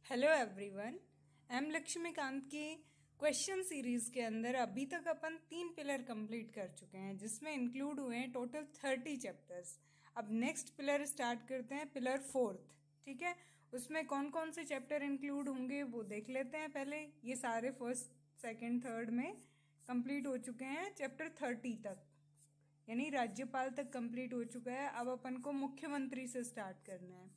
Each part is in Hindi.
हेलो एवरीवन, एम लक्ष्मीकांत की क्वेश्चन सीरीज के अंदर अभी तक अपन 3 पिलर कंप्लीट कर चुके हैं जिसमें इंक्लूड हुए हैं टोटल 30 चैप्टर्स। अब नेक्स्ट पिलर स्टार्ट करते हैं, पिलर 4th। ठीक है, उसमें कौन कौन से चैप्टर इंक्लूड होंगे वो देख लेते हैं। पहले ये सारे फर्स्ट सेकंड थर्ड में कंप्लीट हो चुके हैं, चैप्टर 30 तक यानी राज्यपाल तक कंप्लीट हो चुका है। अब अपन को मुख्यमंत्री से स्टार्ट करना है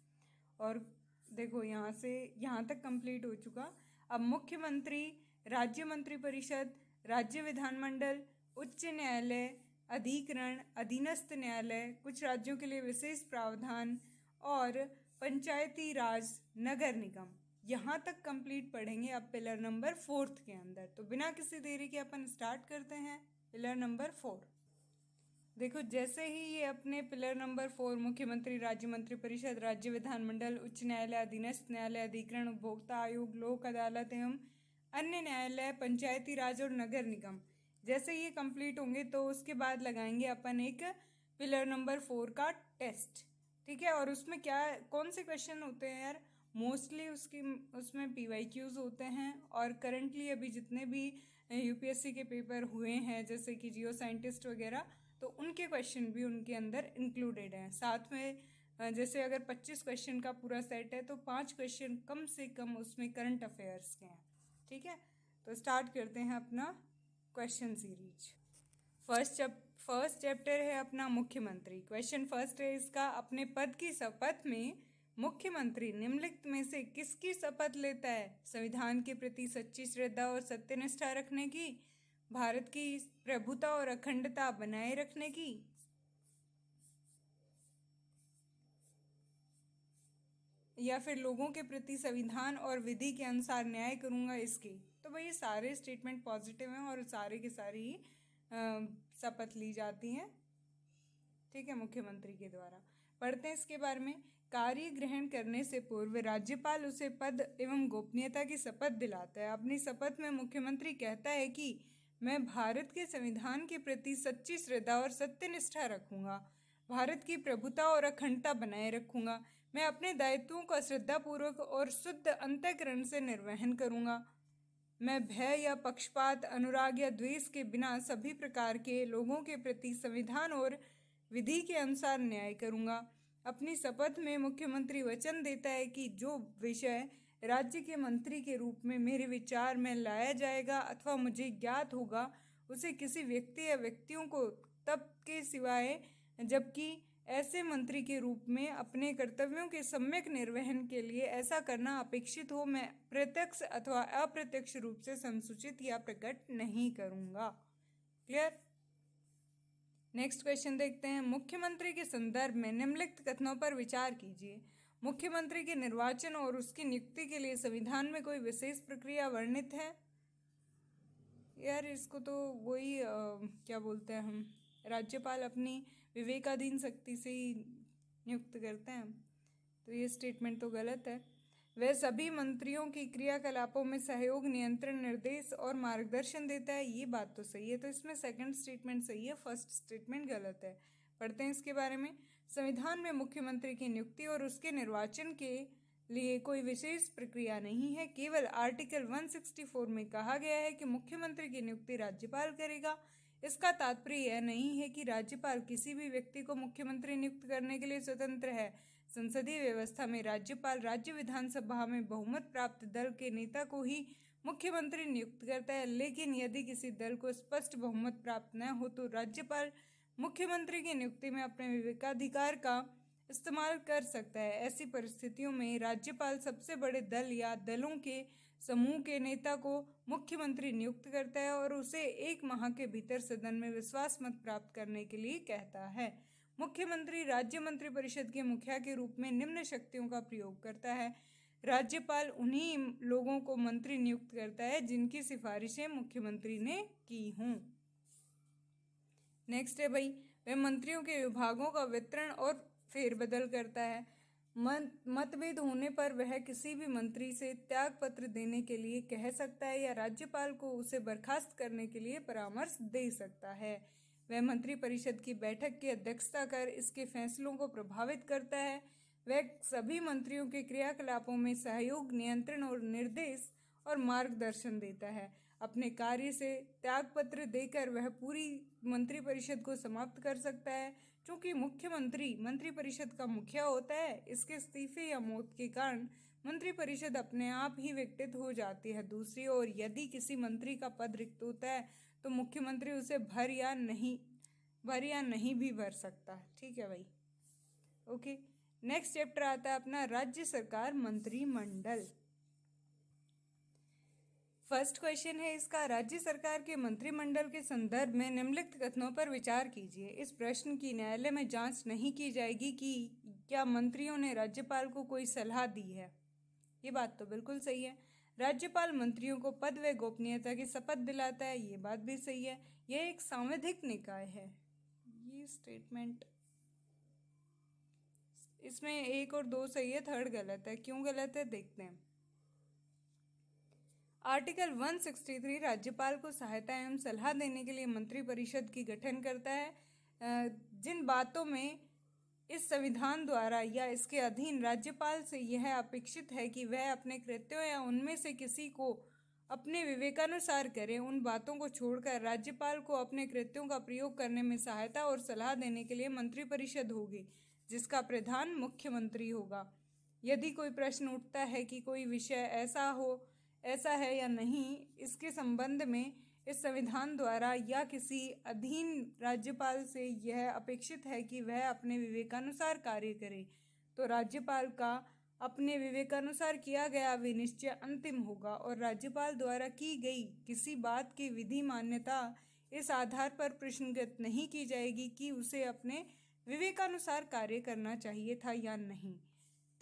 और देखो यहाँ से यहाँ तक कंप्लीट हो चुका। अब मुख्यमंत्री, राज्य मंत्रिपरिषद, राज्य विधानमंडल, उच्च न्यायालय, अधिकरण, अधीनस्थ न्यायालय, कुछ राज्यों के लिए विशेष प्रावधान और पंचायती राज, नगर निगम, यहाँ तक कंप्लीट पढ़ेंगे अब पिलर नंबर 4th के अंदर। तो बिना किसी देरी के अपन स्टार्ट करते हैं पिलर नंबर 4। देखो, जैसे ही ये अपने पिलर नंबर 4 मुख्यमंत्री, राज्य मंत्रिपरिषद, राज्य विधानमंडल, उच्च न्यायालय, अधीनस्थ न्यायालय, अधिकरण, उपभोक्ता आयोग, लोक अदालत एवं अन्य न्यायालय, पंचायती राज और नगर निगम, जैसे ये कंप्लीट होंगे तो उसके बाद लगाएंगे अपन एक पिलर नंबर 4 का टेस्ट। ठीक है, और उसमें क्या कौन से क्वेश्चन होते हैं यार? मोस्टली उसमें PYQs होते हैं और करंटली अभी जितने भी UPSC के पेपर हुए हैं जैसे कि जियो साइंटिस्ट वगैरह, तो उनके क्वेश्चन भी उनके अंदर इंक्लूडेड हैं। साथ में जैसे अगर 25 क्वेश्चन का पूरा सेट है तो 5 क्वेश्चन कम से कम उसमें करंट अफेयर्स के हैं। ठीक है, तो स्टार्ट करते हैं अपना क्वेश्चन सीरीज। फर्स्ट चैप्टर है अपना मुख्यमंत्री। क्वेश्चन फर्स्ट है इसका, अपने पद की शपथ में मुख्यमंत्री निम्नलिखित में से किसकी शपथ लेता है? संविधान के प्रति सच्ची श्रद्धा और सत्यनिष्ठा रखने की, भारत की प्रभुता और अखंडता बनाए रखने की, या फिर लोगों के प्रति संविधान और विधि के अनुसार न्याय करूंगा इसकी। तो भाई ये सारे स्टेटमेंट पॉजिटिव हैं और सारे के सारी ही शपथ ली जाती हैं। ठीक है, मुख्यमंत्री के द्वारा। पढ़ते हैं इसके बारे में। कार्य ग्रहण करने से पूर्व राज्यपाल उसे पद एवं गोपनीयता की शपथ दिलाता है। अपनी शपथ में मुख्यमंत्री कहता है कि मैं भारत के संविधान के प्रति सच्ची श्रद्धा और सत्यनिष्ठा रखूंगा, भारत की प्रभुता और अखंडता बनाए रखूंगा, मैं अपने दायित्वों का श्रद्धापूर्वक और शुद्ध अंतःकरण से निर्वहन करूंगा, मैं भय या पक्षपात, अनुराग या द्वेष के बिना सभी प्रकार के लोगों के प्रति संविधान और विधि के अनुसार न्याय करूंगा। अपनी शपथ में मुख्यमंत्री वचन देता है कि जो विषय राज्य के मंत्री के रूप में मेरे विचार में लाया जाएगा अथवा मुझे ज्ञात होगा उसे किसी व्यक्ति या व्यक्तियों को तब के सिवाय, जबकि ऐसे मंत्री के रूप में अपने कर्तव्यों के सम्यक निर्वहन के लिए ऐसा करना अपेक्षित हो, मैं प्रत्यक्ष अथवा अप्रत्यक्ष रूप से संसूचित या प्रकट नहीं करूंगा। क्लियर? नेक्स्ट क्वेश्चन देखते हैं। मुख्यमंत्री के संदर्भ में निम्नलिखित कथनों पर विचार कीजिए। मुख्यमंत्री के निर्वाचन और उसकी नियुक्ति के लिए संविधान में कोई विशेष प्रक्रिया वर्णित है? यार इसको तो वही क्या बोलते हैं हम, राज्यपाल अपनी विवेकाधीन शक्ति से ही नियुक्त करते हैं, तो ये स्टेटमेंट तो गलत है। वह सभी मंत्रियों की क्रियाकलापों में सहयोग, नियंत्रण, निर्देश और मार्गदर्शन देता है, ये बात तो सही है। तो इसमें सेकंड स्टेटमेंट सही है, फर्स्ट स्टेटमेंट गलत है। पढ़ते हैं इसके बारे में। संविधान में मुख्यमंत्री की नियुक्ति और उसके निर्वाचन के लिए कोई विशेष प्रक्रिया नहीं है। केवल आर्टिकल 164 में कहा गया है कि मुख्यमंत्री की नियुक्ति राज्यपाल करेगा। इसका तात्पर्य यह नहीं है कि राज्यपाल किसी भी व्यक्ति को मुख्यमंत्री नियुक्त करने के लिए स्वतंत्र है। संसदीय व्यवस्था में राज्यपाल राज्य विधानसभा में बहुमत प्राप्त दल के नेता को ही मुख्यमंत्री नियुक्त करता है, लेकिन यदि किसी दल को स्पष्ट बहुमत प्राप्त न हो तो राज्यपाल मुख्यमंत्री की नियुक्ति में अपने विवेकाधिकार का इस्तेमाल कर सकता है। ऐसी परिस्थितियों में राज्यपाल सबसे बड़े दल या दलों के समूह के नेता को मुख्यमंत्री नियुक्त करता है और उसे 1 माह के भीतर सदन में विश्वास मत प्राप्त करने के लिए कहता है। मुख्यमंत्री राज्य मंत्रिपरिषद के मुखिया के रूप में निम्न शक्तियों का प्रयोग करता है। राज्यपाल उन्हीं लोगों को मंत्री नियुक्त करता है जिनकी सिफारिशें मुख्यमंत्री ने की हों। नेक्स्ट है भाई, वह मंत्रियों के विभागों का वितरण और फेरबदल करता है। मतभेद होने पर वह किसी भी मंत्री से त्याग पत्र देने के लिए कह सकता है या राज्यपाल को उसे बर्खास्त करने के लिए परामर्श दे सकता है। वह मंत्रिपरिषद की बैठक की अध्यक्षता कर इसके फैसलों को प्रभावित करता है। वह सभी मंत्रियों के क्रियाकलापों में सहयोग, नियंत्रण और निर्देश और मार्गदर्शन देता है। अपने कार्य से त्यागपत्र देकर वह पूरी मंत्रिपरिषद को समाप्त कर सकता है। क्योंकि मुख्यमंत्री मंत्रिपरिषद का मुखिया होता है, इसके इस्तीफे या मौत के कारण मंत्रिपरिषद अपने आप ही विघटित हो जाती है। दूसरी ओर यदि किसी मंत्री का पद रिक्त होता है तो मुख्यमंत्री उसे भर या नहीं भी भर सकता। ठीक है भाई, ओके। नेक्स्ट चैप्टर आता है अपना राज्य सरकार मंत्रिमंडल। फर्स्ट क्वेश्चन है इसका, राज्य सरकार के मंत्रिमंडल के संदर्भ में निम्नलिखित कथनों पर विचार कीजिए। इस प्रश्न की न्यायालय में जांच नहीं की जाएगी कि क्या मंत्रियों ने राज्यपाल को कोई सलाह दी है। ये बात तो बिल्कुल सही है। राज्यपाल मंत्रियों को पद व गोपनीयता की शपथ दिलाता है, ये बात भी सही है। यह एक सांविधिक निकाय है। ये स्टेटमेंट, इसमें 1 और 2 सही है, 3rd गलत है। क्यों गलत है देखते हैं। आर्टिकल 163 राज्यपाल को सहायता एवं सलाह देने के लिए मंत्रिपरिषद की गठन करता है। जिन बातों में इस संविधान द्वारा या इसके अधीन राज्यपाल से यह अपेक्षित है कि वह अपने कृत्यों या उनमें से किसी को अपने विवेकानुसार करे, उन बातों को छोड़कर राज्यपाल को अपने कृत्यों का प्रयोग करने में सहायता और सलाह देने के लिए मंत्रिपरिषद होगी, जिसका प्रधान मुख्यमंत्री होगा। यदि कोई प्रश्न उठता है कि कोई विषय ऐसा है या नहीं, इसके संबंध में इस संविधान द्वारा या किसी अधीन राज्यपाल से यह अपेक्षित है कि वह अपने विवेकानुसार कार्य करे, तो राज्यपाल का अपने विवेकानुसार किया गया विनिश्चय अंतिम होगा और राज्यपाल द्वारा की गई किसी बात की विधि मान्यता इस आधार पर प्रश्नगत नहीं की जाएगी कि उसे अपने विवेकानुसार कार्य करना चाहिए था या नहीं।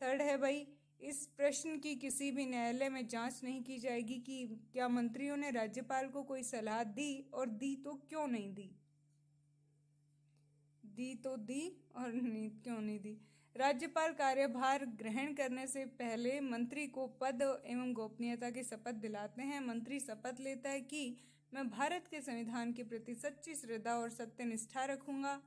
3rd है भाई, इस प्रश्न की किसी भी न्यायालय में जांच नहीं की जाएगी कि क्या मंत्रियों ने राज्यपाल को कोई सलाह दी और दी तो क्यों नहीं दी। दी तो दी और नहीं क्यों नहीं दी। राज्यपाल कार्यभार ग्रहण करने से पहले मंत्री को पद एवं गोपनीयता की शपथ दिलाते हैं। मंत्री शपथ लेता है कि मैं भारत के संविधान के प्रति सच्ची श्रद्धा और सत्यनिष्ठा रखूंगा,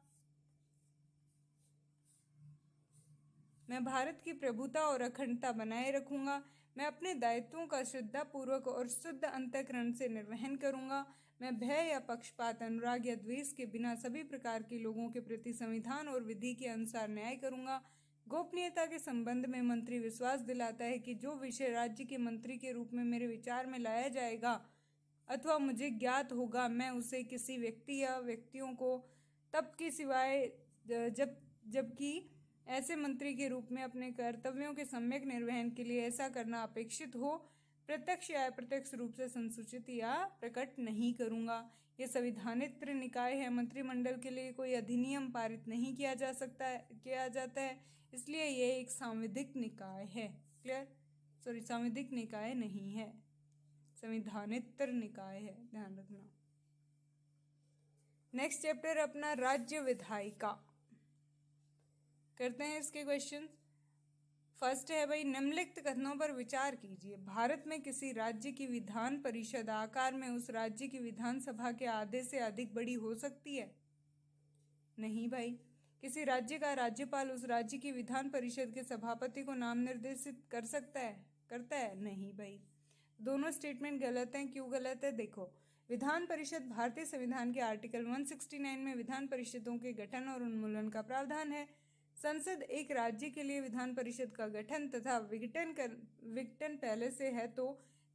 मैं भारत की प्रभुता और अखंडता बनाए रखूंगा, मैं अपने दायित्वों का श्रद्धापूर्वक और शुद्ध अंतःकरण से निर्वहन करूंगा, मैं भय या पक्षपात, अनुराग या द्वेष के बिना सभी प्रकार के लोगों के प्रति संविधान और विधि के अनुसार न्याय करूंगा। गोपनीयता के संबंध में मंत्री विश्वास दिलाता है कि जो विषय राज्य के मंत्री के रूप में मेरे विचार में लाया जाएगा अथवा मुझे ज्ञात होगा, मैं उसे किसी व्यक्ति या व्यक्तियों को तब के सिवाय जबकि ऐसे मंत्री के रूप में अपने कर्तव्यों के सम्यक निर्वहन के लिए ऐसा करना अपेक्षित हो, प्रत्यक्ष या अप्रत्यक्ष रूप से संसूचित या प्रकट नहीं करूंगा। यह संविधानिक निकाय है। मंत्रिमंडल के लिए कोई अधिनियम पारित नहीं किया जाता है, इसलिए यह एक सांविधिक निकाय है। क्लियर? सांविधिक निकाय नहीं है, संविधानिक निकाय है, ध्यान रखना। नेक्स्ट चैप्टर अपना राज्य विधायिका, करते हैं इसके क्वेश्चन। फर्स्ट है भाई, निम्नलिखित कथनों पर विचार कीजिए। भारत में किसी राज्य की विधान परिषद आकार में उस राज्य की विधानसभा के आधे से अधिक बड़ी हो सकती है? नहीं भाई। किसी राज्य का राज्यपाल उस राज्य की विधान परिषद के सभापति को नाम निर्देशित करता है? नहीं भाई। दोनों स्टेटमेंट गलत हैं। क्यों गलत है देखो। विधान परिषद भारतीय संविधान के आर्टिकल 169 में विधान परिषदों के गठन और उन्मूलन का प्रावधान है। संसद एक राज्य के लिए विधान परिषद का गठन तथा विघटन पहले से है तो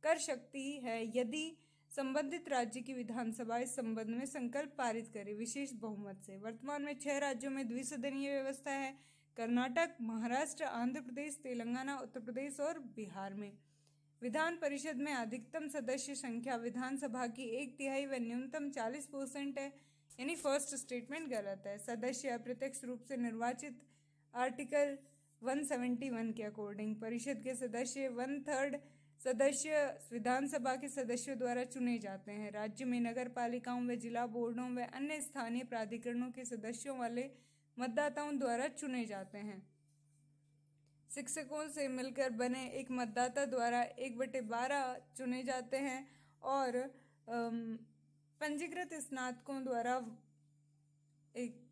कर सकती है यदि संबंधित राज्य की विधानसभा इस संबंध में संकल्प पारित करे विशेष बहुमत से। वर्तमान में 6 राज्यों में द्विसदनीय व्यवस्था है, कर्नाटक, महाराष्ट्र, आंध्र प्रदेश, तेलंगाना, उत्तर प्रदेश और बिहार में। विधान परिषद में अधिकतम सदस्य संख्या विधानसभा की 1/3 व न्यूनतम 40% है, यानी फर्स्ट स्टेटमेंट गलत है। सदस्य अप्रत्यक्ष रूप से निर्वाचित आर्टिकल 171 के अकॉर्डिंग परिषद के सदस्य 1/3 सदस्य विधानसभा के सदस्यों द्वारा चुने जाते हैं। राज्य में नगर पालिकाओं व जिला बोर्डों व अन्य स्थानीय प्राधिकरणों के सदस्यों वाले मतदाताओं द्वारा चुने जाते हैं। शिक्षकों से मिलकर बने एक मतदाता द्वारा 1/12 चुने जाते हैं और पंजीकृत स्नातकों द्वारा 1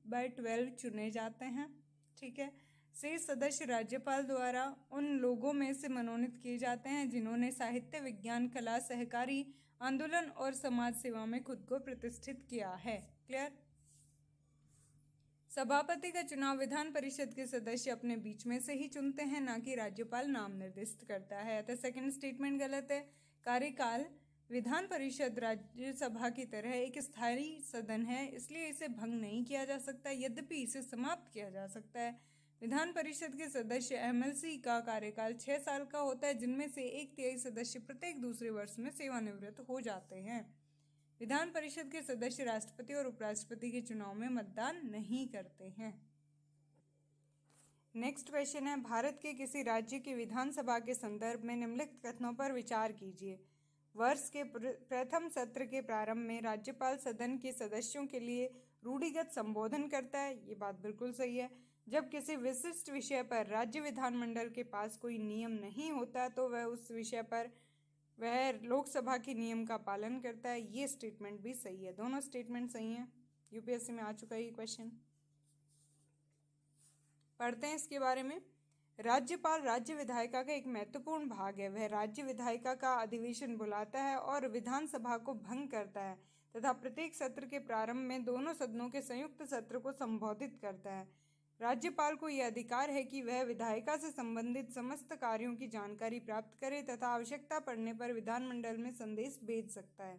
12 चुने जाते हैं। ठीक है, शेष सदस्य राज्यपाल द्वारा उन लोगों में से मनोनीत किए जाते हैं जिन्होंने साहित्य, विज्ञान, कला, सहकारी आंदोलन और समाज सेवा में खुद को प्रतिष्ठित किया है। क्लियर। सभापति का चुनाव विधान परिषद के सदस्य अपने बीच में से ही चुनते हैं, ना कि राज्यपाल नाम निर्दिष्ट करता है। अतः सेकंड स्टेटमेंट गलत है। कार्यकाल विधान परिषद राज्यसभा की तरह एक स्थायी सदन है, इसलिए इसे भंग नहीं किया जा सकता, यद्यपि इसे समाप्त किया जा सकता है। विधान परिषद के सदस्य एमएलसी का कार्यकाल 6 साल का होता है, जिनमें से 1/3 सदस्य प्रत्येक दूसरे वर्ष में सेवानिवृत्त हो जाते हैं। विधान परिषद के सदस्य राष्ट्रपति और उपराष्ट्रपति के चुनाव में मतदान नहीं करते हैं। नेक्स्ट क्वेश्चन है, भारत के किसी राज्य की विधानसभा के संदर्भ में निम्नलिखित कथनों पर विचार कीजिए। वर्ष के प्रथम सत्र के प्रारंभ में राज्यपाल सदन के सदस्यों के लिए रूढ़िगत संबोधन करता है, ये बात बिल्कुल सही है। जब किसी विशिष्ट विषय पर राज्य विधानमंडल के पास कोई नियम नहीं होता तो वह उस विषय पर वह लोकसभा के नियम का पालन करता है, ये स्टेटमेंट भी सही है। दोनों स्टेटमेंट सही हैं। यूपीएससी में आ चुका है ये क्वेश्चन। पढ़ते हैं इसके बारे में। राज्यपाल राज्य विधायिका का एक महत्वपूर्ण भाग है। वह राज्य विधायिका का अधिवेशन बुलाता है और विधानसभा को भंग करता है तथा प्रत्येक सत्र के प्रारंभ में दोनों सदनों के संयुक्त सत्र को संबोधित करता है। राज्यपाल को यह अधिकार है कि वह विधायिका से संबंधित समस्त कार्यों की जानकारी प्राप्त करे तथा आवश्यकता पड़ने पर विधानमंडल में संदेश भेज सकता है।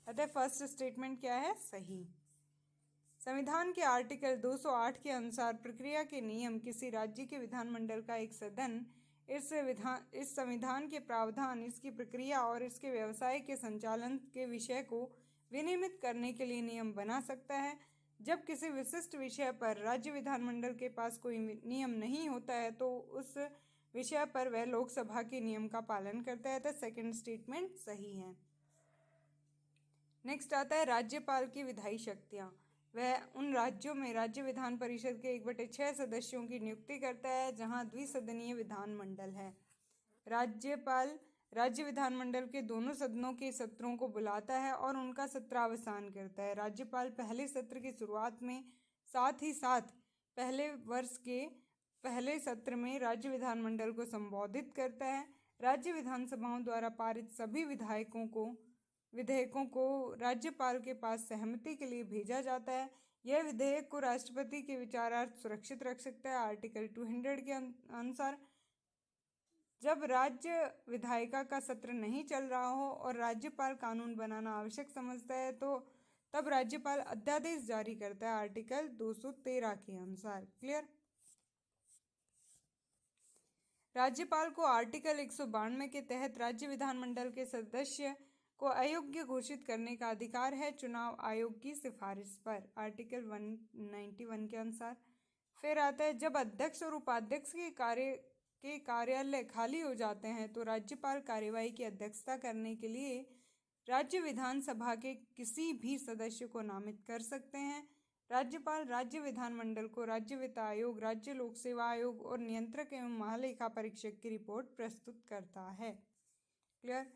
अतः फर्स्ट स्टेटमेंट क्या है? सही। संविधान के आर्टिकल 208 के अनुसार प्रक्रिया के नियम किसी राज्य के विधानमंडल का एक सदन इस संविधान के प्रावधान, इसकी प्रक्रिया और इसके व्यवसाय के संचालन के विषय को विनियमित करने के लिए नियम बना सकता है। जब किसी विशिष्ट विषय पर राज्य विधानमंडल के पास कोई नियम नहीं होता है तो उस विषय पर वह लोकसभा के नियम का पालन करता है। तो सेकंड स्टेटमेंट सही है। नेक्स्ट आता है राज्यपाल की विधायी शक्तियाँ। वह उन राज्यों में राज्य विधान परिषद के 1/6 सदस्यों की नियुक्ति करता है जहां द्विसदनीय विधानमंडल है। राज्यपाल राज्य विधानमंडल के दोनों सदनों के सत्रों को बुलाता है और उनका सत्रावसान करता है। राज्यपाल पहले सत्र की शुरुआत में साथ ही साथ पहले वर्ष के पहले सत्र में राज्य विधानमंडल को संबोधित करता है। राज्य विधानसभाओं द्वारा पारित सभी विधेयकों को राज्यपाल के पास सहमति के लिए भेजा जाता है। यह विधेयक को राष्ट्रपति के विचारार्थ सुरक्षित रख सकता है। आर्टिकल 200 के अनुसार जब राज्य विधायिका का सत्र नहीं चल रहा हो और राज्यपाल कानून बनाना आवश्यक समझता है तो तब राज्यपाल अध्यादेश जारी करता है, आर्टिकल 213 के अनुसार। क्लियर। राज्यपाल को आर्टिकल 192 के तहत राज्य विधानमंडल के सदस्य को अयोग्य घोषित करने का अधिकार है चुनाव आयोग की सिफारिश पर, आर्टिकल 191 के अनुसार। फिर आता है जब अध्यक्ष और उपाध्यक्ष के कार्यालय खाली हो जाते हैं तो राज्यपाल कार्यवाही की अध्यक्षता करने के लिए राज्य विधानसभा के किसी भी सदस्य को नामित कर सकते हैं। राज्यपाल राज्य विधानमंडल को राज्य वित्त आयोग, राज्य लोक सेवा आयोग और नियंत्रक एवं महालेखा परीक्षक की रिपोर्ट प्रस्तुत करता है। क्लियर।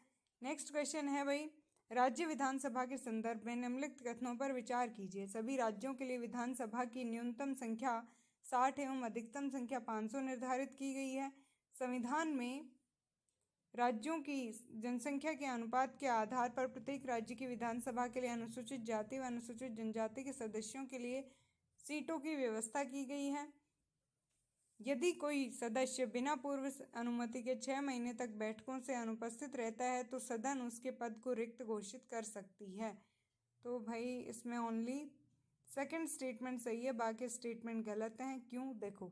नेक्स्ट क्वेश्चन है भाई, राज्य विधानसभा के संदर्भ में निम्नलिखित कथनों पर विचार कीजिए। सभी राज्यों के लिए विधानसभा की न्यूनतम संख्या 60 एवं अधिकतम संख्या 500 निर्धारित की गई है। संविधान में राज्यों की जनसंख्या के अनुपात के आधार पर प्रत्येक राज्य की विधानसभा के लिए अनुसूचित जाति व अनुसूचित जनजाति के सदस्यों के लिए सीटों की व्यवस्था की गई है। यदि कोई सदस्य बिना पूर्व अनुमति के 6 महीने तक बैठकों से अनुपस्थित रहता है तो सदन उसके पद को रिक्त घोषित कर सकती है। तो भाई इसमें ओनली सेकंड स्टेटमेंट सही है, बाकी स्टेटमेंट गलत हैं। क्यों? देखो,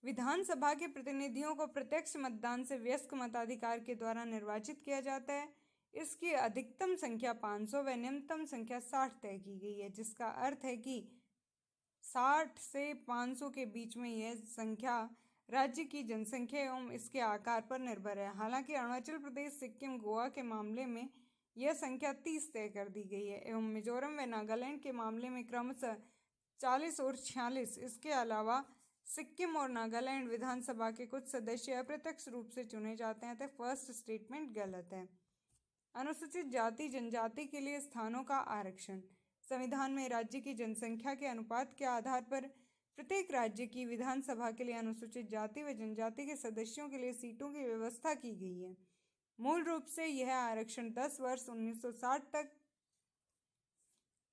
विधानसभा के प्रतिनिधियों को प्रत्यक्ष मतदान से वयस्क मताधिकार के द्वारा निर्वाचित किया जाता है। इसकी अधिकतम संख्या 500 व न्यूनतम संख्या 60 तय की गई है, जिसका अर्थ है कि 60 से 500 के बीच में यह संख्या राज्य की जनसंख्या एवं इसके आकार पर निर्भर है। हालांकि अरुणाचल प्रदेश, सिक्किम, गोवा के मामले में यह संख्या 30 तय कर दी गई है एवं मिजोरम व नागालैंड के मामले में क्रमशः 40 और 46। इसके अलावा सिक्किम और नागालैंड विधानसभा के कुछ सदस्य अप्रत्यक्ष रूप से चुने जाते हैं। तो फर्स्ट स्टेटमेंट गलत है। अनुसूचित जाति जनजाति के लिए स्थानों का आरक्षण। संविधान में राज्य की जनसंख्या के अनुपात के आधार पर प्रत्येक राज्य की विधानसभा के लिए अनुसूचित जाति व जनजाति के सदस्यों के लिए सीटों की व्यवस्था की गई है। मूल रूप से यह आरक्षण 10 वर्ष 1960 तक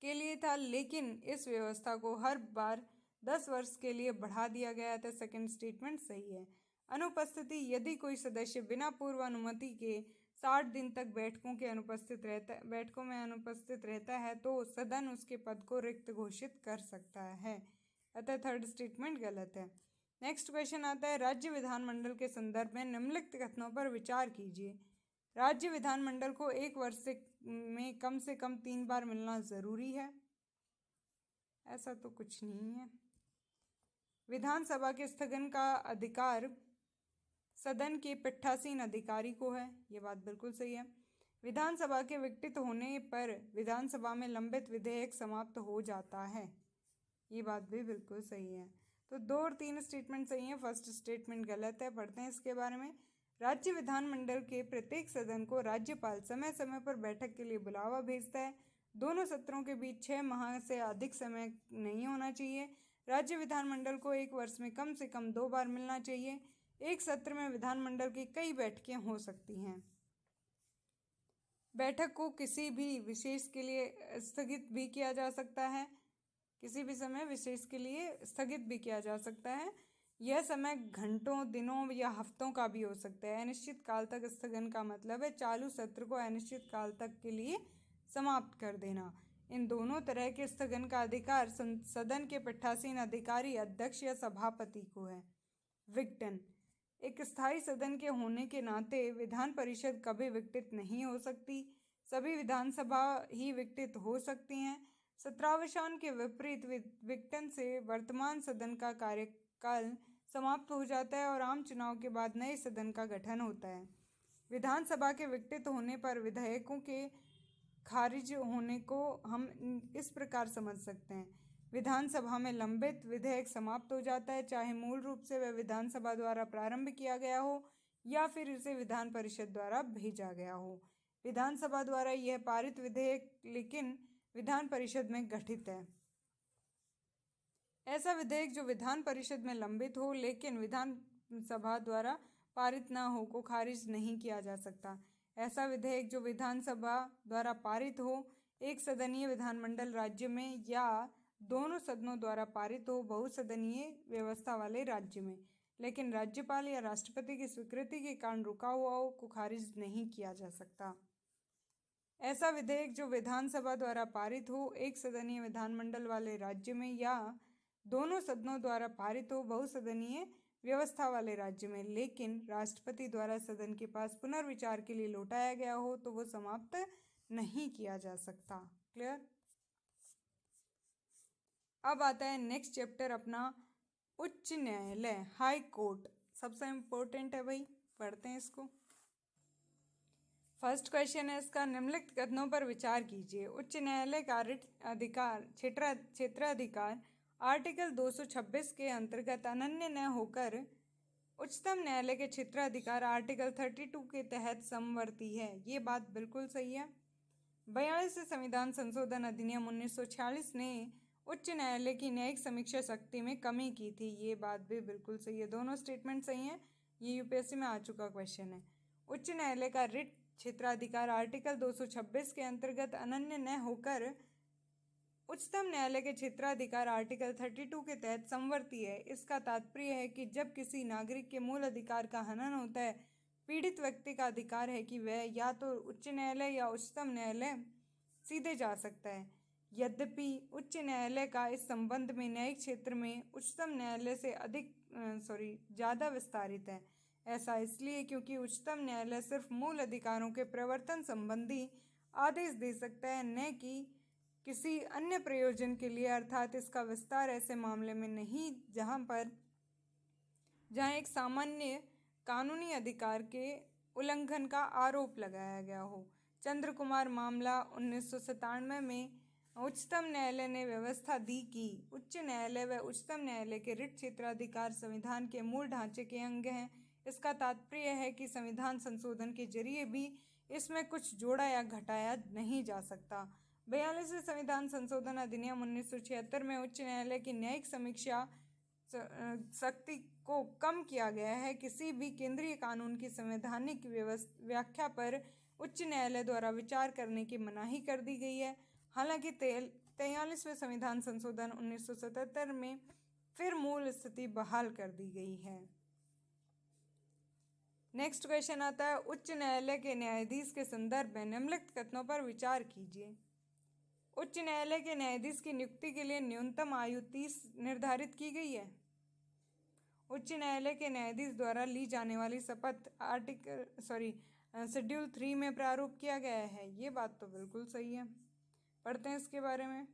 के लिए था, लेकिन इस व्यवस्था को हर बार 10 वर्ष के लिए बढ़ा दिया गया था। सेकंड स्टेटमेंट सही है। अनुपस्थिति, यदि कोई सदस्य बिना पूर्व अनुमति के 60 दिन तक बैठकों में अनुपस्थित रहता है तो सदन उसके पद को रिक्त घोषित कर सकता है। अतः थर्ड स्टेटमेंट गलत है। नेक्स्ट क्वेश्चन आता है, राज्य विधानमंडल के संदर्भ में निम्नलिखित कथनों पर विचार कीजिए। राज्य विधानमंडल को एक वर्ष में कम से कम 3 बार मिलना जरूरी है। ऐसा तो कुछ नहीं है। विधानसभा के स्थगन का अधिकार सदन के पीठासीन अधिकारी को है। ये बात बिल्कुल सही है। विधानसभा के विघटित होने पर विधानसभा में लंबित विधेयक समाप्त हो जाता है। ये बात भी बिल्कुल सही है। तो 2 और 3 स्टेटमेंट सही है, फर्स्ट स्टेटमेंट गलत है। पढ़ते हैं इसके बारे में। राज्य विधानमंडल के प्रत्येक सदन को राज्यपाल समय समय पर बैठक के लिए बुलावा भेजता है। दोनों सत्रों के बीच 6 माह से अधिक समय नहीं होना चाहिए। राज्य विधानमंडल को एक वर्ष में कम से कम 2 बार मिलना चाहिए। एक सत्र में विधानमंडल की कई बैठकें हो सकती हैं। बैठक को किसी भी विशेष के लिए स्थगित भी किया जा सकता है। किसी भी समय विशेष के लिए स्थगित भी किया जा सकता है। यह समय घंटों, दिनों या हफ्तों का भी हो सकता है। अनिश्चित काल तक स्थगन का मतलब है चालू सत्र को अनिश्चित काल तक के लिए समाप्त कर देना। इन दोनों तरह के स्थगन का अधिकार सदन के पीठासीन अधिकारी, अध्यक्ष या सभापति को है। विघटन, एक स्थायी सदन के होने के नाते विधान परिषद कभी विघटित नहीं हो सकती। सभी विधानसभा ही विघटित हो सकती हैं। सत्रावसान के विपरीत विघटन से वर्तमान सदन का कार्यकाल समाप्त हो जाता है और आम चुनाव के बाद नए सदन का गठन होता है। विधानसभा के विघटित होने पर विधेयकों के खारिज होने को हम इस प्रकार समझ सकते हैं। विधानसभा में लंबित विधेयक समाप्त हो जाता है, चाहे मूल रूप से वह विधानसभा द्वारा प्रारंभ किया गया हो या फिर इसे विधान परिषद द्वारा भेजा गया हो। विधानसभा द्वारा यह पारित विधेयक लेकिन विधान परिषद में गठित है। ऐसा विधेयक जो विधान परिषद में लंबित हो लेकिन विधानसभा द्वारा पारित न हो को खारिज नहीं किया जा सकता। ऐसा विधेयक जो विधानसभा द्वारा पारित हो, एक सदनीय विधानमंडल राज्य में या दोनों सदनों द्वारा पारित हो बहुसदनीय व्यवस्था वाले राज्य में, लेकिन राज्यपाल या राष्ट्रपति की स्वीकृति के कारण रुका हुआ हो, को खारिज नहीं किया जा सकता। ऐसा विधेयक जो विधानसभा द्वारा पारित हो, एक सदनीय विधानमंडल वाले राज्य में या दोनों सदनों द्वारा पारित हो बहुसदनीय व्यवस्था वाले राज्य में, लेकिन राष्ट्रपति द्वारा सदन के पास पुनर्विचार के लिए लौटाया गया हो, तो वो समाप्त नहीं किया जा सकता। क्लियर। अब आता है नेक्स्ट चैप्टर अपना, उच्च न्यायालय, हाई कोर्ट। सबसे इम्पोर्टेंट है भाई, पढ़ते हैं इसको। फर्स्ट क्वेश्चन है इसका, निम्नलिखित कथनों पर विचार कीजिए। उच्च न्यायालय का रिट अधिकार क्षेत्राधिकार आर्टिकल 226 के अंतर्गत अनन्य न होकर उच्चतम न्यायालय के क्षेत्राधिकार आर्टिकल 32 के तहत समवर्ती है। ये बात बिल्कुल सही है। 42 संविधान संशोधन अधिनियम 1946 ने उच्च न्यायालय की न्यायिक समीक्षा शक्ति में कमी की थी। ये बात भी बिल्कुल सही है। दोनों स्टेटमेंट सही हैं। ये यूपीएससी में आ चुका क्वेश्चन है। उच्च न्यायालय का रिट क्षेत्राधिकार आर्टिकल 226 के अंतर्गत अनन्य न होकर उच्चतम न्यायालय के क्षेत्राधिकार आर्टिकल 32 के तहत समवर्ती है। इसका तात्पर्य है कि जब किसी नागरिक के मूल अधिकार का हनन होता है, पीड़ित व्यक्ति का अधिकार है कि वह या तो उच्च न्यायालय या उच्चतम न्यायालय सीधे जा सकता है। यद्यपि उच्च न्यायालय का इस संबंध में न्यायिक क्षेत्र में उच्चतम न्यायालय से ज़्यादा विस्तारित है। ऐसा इसलिए क्योंकि उच्चतम न्यायालय सिर्फ मूल अधिकारों के प्रवर्तन संबंधी आदेश दे सकता है, न कि किसी अन्य प्रयोजन के लिए, अर्थात इसका विस्तार ऐसे मामले में नहीं जहां एक सामान्य कानूनी अधिकार के उल्लंघन का आरोप लगाया गया हो। चंद्र कुमार मामला 1997 में उच्चतम न्यायालय ने व्यवस्था दी कि उच्च न्यायालय व उच्चतम न्यायालय के रिट क्षेत्राधिकार संविधान के मूल ढांचे के अंग हैं। इसका तात्पर्य है कि संविधान संशोधन के जरिए भी इसमें कुछ जोड़ा या घटाया नहीं जा सकता। 42वें संविधान संशोधन अधिनियम 1976 में उच्च न्यायालय की न्यायिक समीक्षा शक्ति को कम किया गया है। किसी भी केंद्रीय कानून की संवैधानिक व्याख्या पर उच्च न्यायालय द्वारा विचार करने की मनाही कर दी गई है। हालांकि 43वें संविधान संशोधन 1977 में फिर मूल स्थिति बहाल कर दी गई है। नेक्स्ट क्वेश्चन आता है, उच्च न्यायालय के न्यायाधीश के संदर्भ में निम्नलिखित कथनों पर विचार कीजिए। उच्च न्यायालय के न्यायाधीश की नियुक्ति के लिए न्यूनतम आयु 30 निर्धारित की गई है। उच्च न्यायालय के न्यायाधीश द्वारा ली जाने वाली शपथ शेड्यूल 3 में प्रारूप किया गया है। ये बात तो बिल्कुल सही है। पढ़ते हैं इसके बारे में।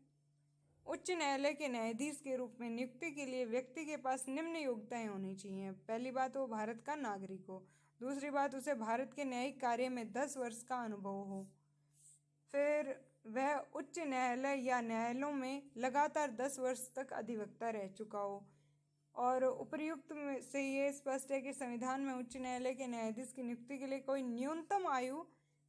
उच्च न्यायालय के न्यायाधीश के रूप में नियुक्ति के लिए व्यक्ति के पास निम्न योग्यताएं होनी चाहिए। पहली बात, वो भारत का नागरिक हो। दूसरी बात, उसे भारत के न्यायिक कार्य में 10 वर्ष का अनुभव हो। फिर वह उच्च न्यायालय या न्यायालयों में लगातार 10 वर्ष तक अधिवक्ता रह चुका हो। और उपर्युक्त से ये स्पष्ट है कि संविधान में उच्च न्यायालय के न्यायाधीश की नियुक्ति के लिए कोई न्यूनतम आयु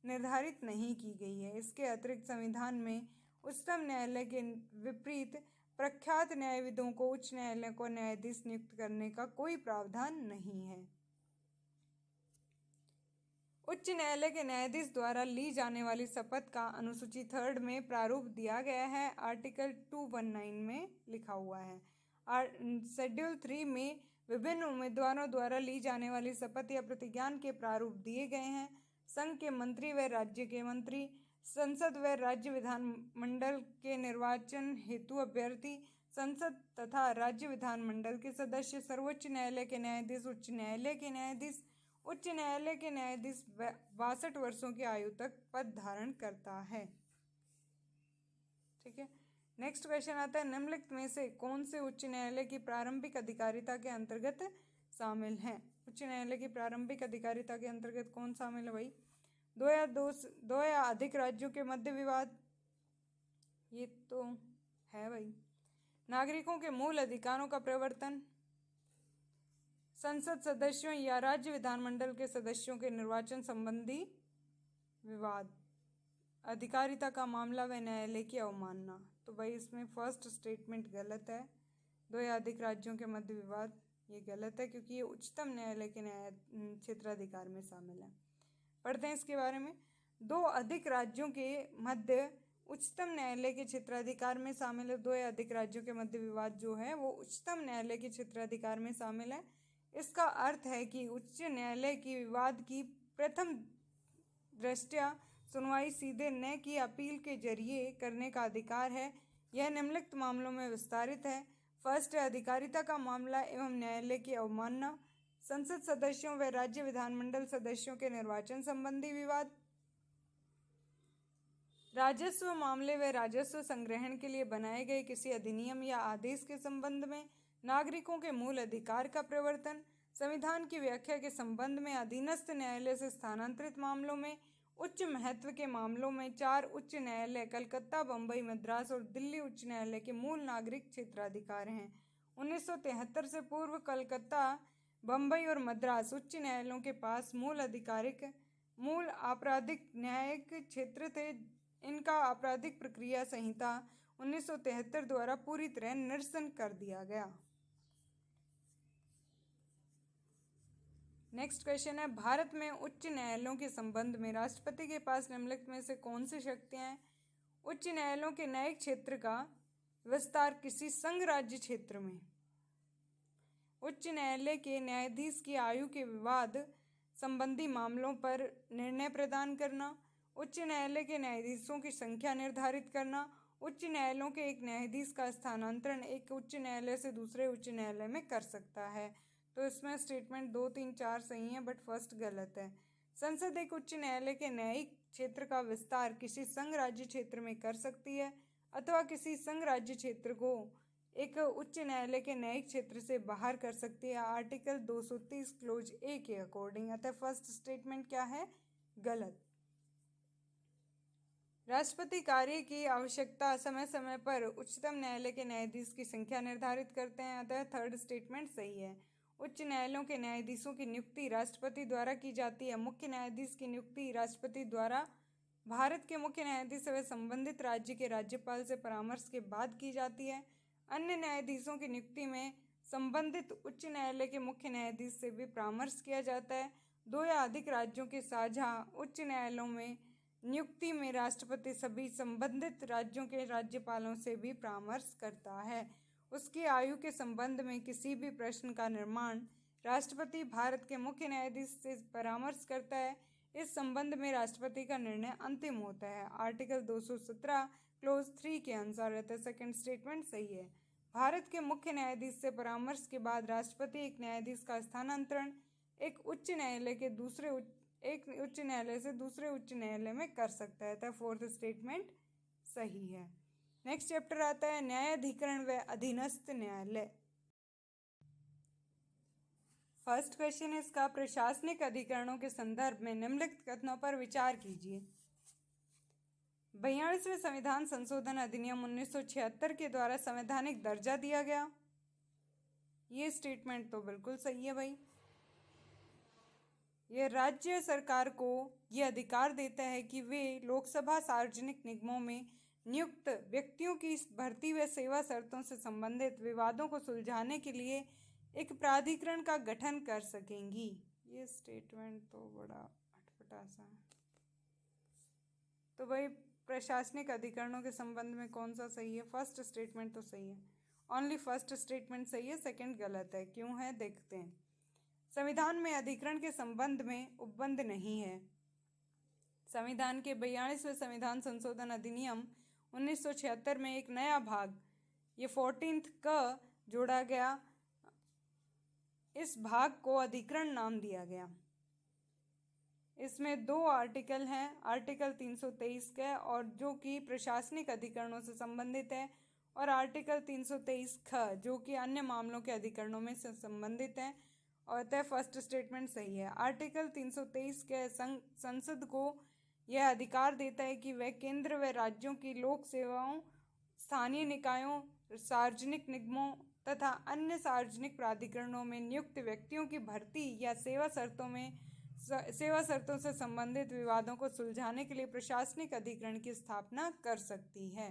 निर्धारित नहीं की गई है। इसके अतिरिक्त संविधान में उच्चतम न्यायालय के विपरीत प्रख्यात न्यायविदों को उच्च न्यायालय को न्यायाधीश नियुक्त करने का कोई प्रावधान नहीं है। उच्च न्यायालय के न्यायाधीश द्वारा ली जाने वाली शपथ का अनुसूची 3 में प्रारूप दिया गया है। आर्टिकल 219 में लिखा हुआ है। शेड्यूल 3 में विभिन्न उम्मीदवारों द्वारा ली जाने वाली शपथ या प्रतिज्ञान के प्रारूप दिए गए हैं। संघ के मंत्री व राज्य के मंत्री, संसद व राज्य विधानमंडल के निर्वाचन हेतु अभ्यर्थी, संसद तथा राज्य विधानमंडल के सदस्य, सर्वोच्च न्यायालय के न्यायाधीश, उच्च न्यायालय के न्यायाधीश। उच्च न्यायालय के न्यायाधीश 62 वर्षों की आयु तक पद धारण करता है। ठीक है। नेक्स्ट क्वेश्चन आता है, निम्नलिखित में से कौन से उच्च न्यायालय की प्रारंभिक अधिकारिता के अंतर्गत शामिल हैं? उच्च न्यायालय की प्रारंभिक अधिकारिता के अंतर्गत कौन शामिल है भाई? दो या अधिक राज्यों के मध्य विवाद, ये तो है भाई। नागरिकों के मूल अधिकारों का प्रवर्तन, संसद सदस्यों या राज्य विधानमंडल के सदस्यों के निर्वाचन संबंधी विवाद, अधिकारिता का मामला व न्यायालय की अवमानना। तो भाई इसमें फर्स्ट स्टेटमेंट गलत है। दो या अधिक राज्यों के मध्य विवाद, ये गलत है क्योंकि ये उच्चतम न्यायालय के क्षेत्राधिकार में शामिल है। पढ़ते हैं इसके बारे में। दो अधिक राज्यों के मध्य उच्चतम न्यायालय के क्षेत्राधिकार में शामिल है। दो या अधिक राज्यों के मध्य विवाद जो है वो उच्चतम न्यायालय के क्षेत्राधिकार में शामिल है। इसका अर्थ है कि उच्च न्यायालय की विवाद की प्रथम दृष्टया सुनवाई सीधे न की अपील के जरिए करने का अधिकार है। यह निम्नलिखित मामलों में विस्तारित है। फर्स्ट है अधिकारिता का मामला एवं न्यायालय की अवमानना, संसद सदस्यों व राज्य विधानमंडल सदस्यों के निर्वाचन संबंधी विवाद, राजस्व मामले व राजस्व संग्रहण के लिए बनाए गए किसी अधिनियम या आदेश के संबंध में, नागरिकों के मूल अधिकार का प्रवर्तन, संविधान की व्याख्या के संबंध में, अधीनस्थ न्यायालय से स्थानांतरित मामलों में, उच्च महत्व के मामलों में। 4 उच्च न्यायालय कलकत्ता, बम्बई, मद्रास और दिल्ली उच्च न्यायालय के मूल नागरिक क्षेत्राधिकार हैं। 1973 से पूर्व कलकत्ता, बम्बई और मद्रास उच्च न्यायालयों के पास मूल आपराधिक न्यायिक क्षेत्र थे। इनका आपराधिक प्रक्रिया संहिता 1973 द्वारा पूरी तरह निरसन कर दिया गया। नेक्स्ट क्वेश्चन है, भारत में उच्च न्यायालयों के संबंध में राष्ट्रपति के पास निम्नलिखित में से कौन सी शक्तियां हैं? उच्च न्यायालयों के न्यायिक क्षेत्र का विस्तार किसी संघ राज्य क्षेत्र में, उच्च न्यायालय के न्यायाधीश की आयु के विवाद संबंधी मामलों पर निर्णय प्रदान करना, उच्च न्यायालय के न्यायाधीशों की संख्या निर्धारित करना, उच्च न्यायालयों के एक न्यायाधीश का स्थानांतरण एक उच्च न्यायालय से दूसरे उच्च न्यायालय में कर सकता है। तो इसमें स्टेटमेंट 2, 3, 4 सही है बट फर्स्ट गलत है। संसद एक उच्च न्यायालय के न्यायिक क्षेत्र का विस्तार किसी संघ राज्य क्षेत्र में कर सकती है अथवा किसी संघ राज्य क्षेत्र को एक उच्च न्यायालय के न्यायिक क्षेत्र से बाहर कर सकती है, आर्टिकल 230 क्लोज ए के अकॉर्डिंग। अतः फर्स्ट स्टेटमेंट क्या है? गलत। राष्ट्रपति कार्य की आवश्यकता समय समय पर उच्चतम न्यायालय के न्यायाधीश की संख्या निर्धारित करते हैं, अतः थर्ड स्टेटमेंट सही है। उच्च न्यायालयों के न्यायाधीशों की नियुक्ति राष्ट्रपति द्वारा की जाती है। मुख्य न्यायाधीश की नियुक्ति राष्ट्रपति द्वारा भारत के मुख्य न्यायाधीश व संबंधित राज्य के राज्यपाल से परामर्श के बाद की जाती है। अन्य न्यायाधीशों की नियुक्ति में संबंधित उच्च न्यायालय के मुख्य न्यायाधीश से भी परामर्श किया जाता है। 2 या अधिक राज्यों के साझा उच्च न्यायालयों में नियुक्ति में राष्ट्रपति सभी संबंधित राज्यों के राज्यपालों से भी परामर्श करता है। उसकी आयु के संबंध में किसी भी प्रश्न का निर्माण राष्ट्रपति भारत के मुख्य न्यायाधीश से परामर्श करता है। इस संबंध में राष्ट्रपति का निर्णय अंतिम होता है। आर्टिकल 217 क्लोज 3 के अनुसार रहता है। सेकंड स्टेटमेंट सही है। भारत के मुख्य न्यायाधीश से परामर्श के बाद राष्ट्रपति एक न्यायाधीश का स्थानांतरण एक उच्च न्यायालय से दूसरे उच्च न्यायालय में कर सकता है। तो फोर्थ स्टेटमेंट सही है। नेक्स्ट चैप्टर आता है न्यायाधिकरण व अधीनस्थ न्यायालय। फर्स्ट क्वेश्चन इसका प्रशासनिक अधिकरणों के संदर्भ में निम्नलिखित कथनों पर विचार कीजिए। 42वें संविधान संशोधन अधिनियम 1976 के द्वारा संवैधानिक दर्जा दिया गया। ये स्टेटमेंट तो बिल्कुल सही है भाई। यह राज्य सरकार को यह अधिकार देता है कि वे लोकसभा सार्वजनिक निगमों में नियुक्त व्यक्तियों की भर्ती व सेवा शर्तों से संबंधित विवादों को सुलझाने के लिए एक प्राधिकरण का गठन कर सकेंगी। ये स्टेटमेंट तो बड़ा अटपटा सा है। तो भाई प्रशासनिक अधिकरणों के संबंध में कौन सा सही है? फर्स्ट स्टेटमेंट तो सही है। ओनली फर्स्ट स्टेटमेंट सही है, सेकंड गलत है। क्यों है देखते हैं। संविधान में अधिकरण के संबंध में उपबंध नहीं है। संविधान के 42वें संविधान संशोधन अधिनियम 1976 में एक नया भाग ये 14th क जोड़ा गया। इस भाग को अधिकरण नाम दिया गया। इसमें 2 आर्टिकल हैं, आर्टिकल 323 का और जो कि प्रशासनिक अधिकरणों से संबंधित है, और आर्टिकल 323 ख जो कि अन्य मामलों के अधिकरणों में से संबंधित है। और तय फर्स्ट स्टेटमेंट सही है। आर्टिकल 323 के संसद को यह अधिकार देता है कि वह केंद्र व राज्यों की लोक सेवाओं, स्थानीय निकायों, सार्वजनिक निगमों तथा अन्य सार्वजनिक प्राधिकरणों में नियुक्त व्यक्तियों की भर्ती या सेवा शर्तों से संबंधित विवादों को सुलझाने के लिए प्रशासनिक अधिकरण की स्थापना कर सकती है।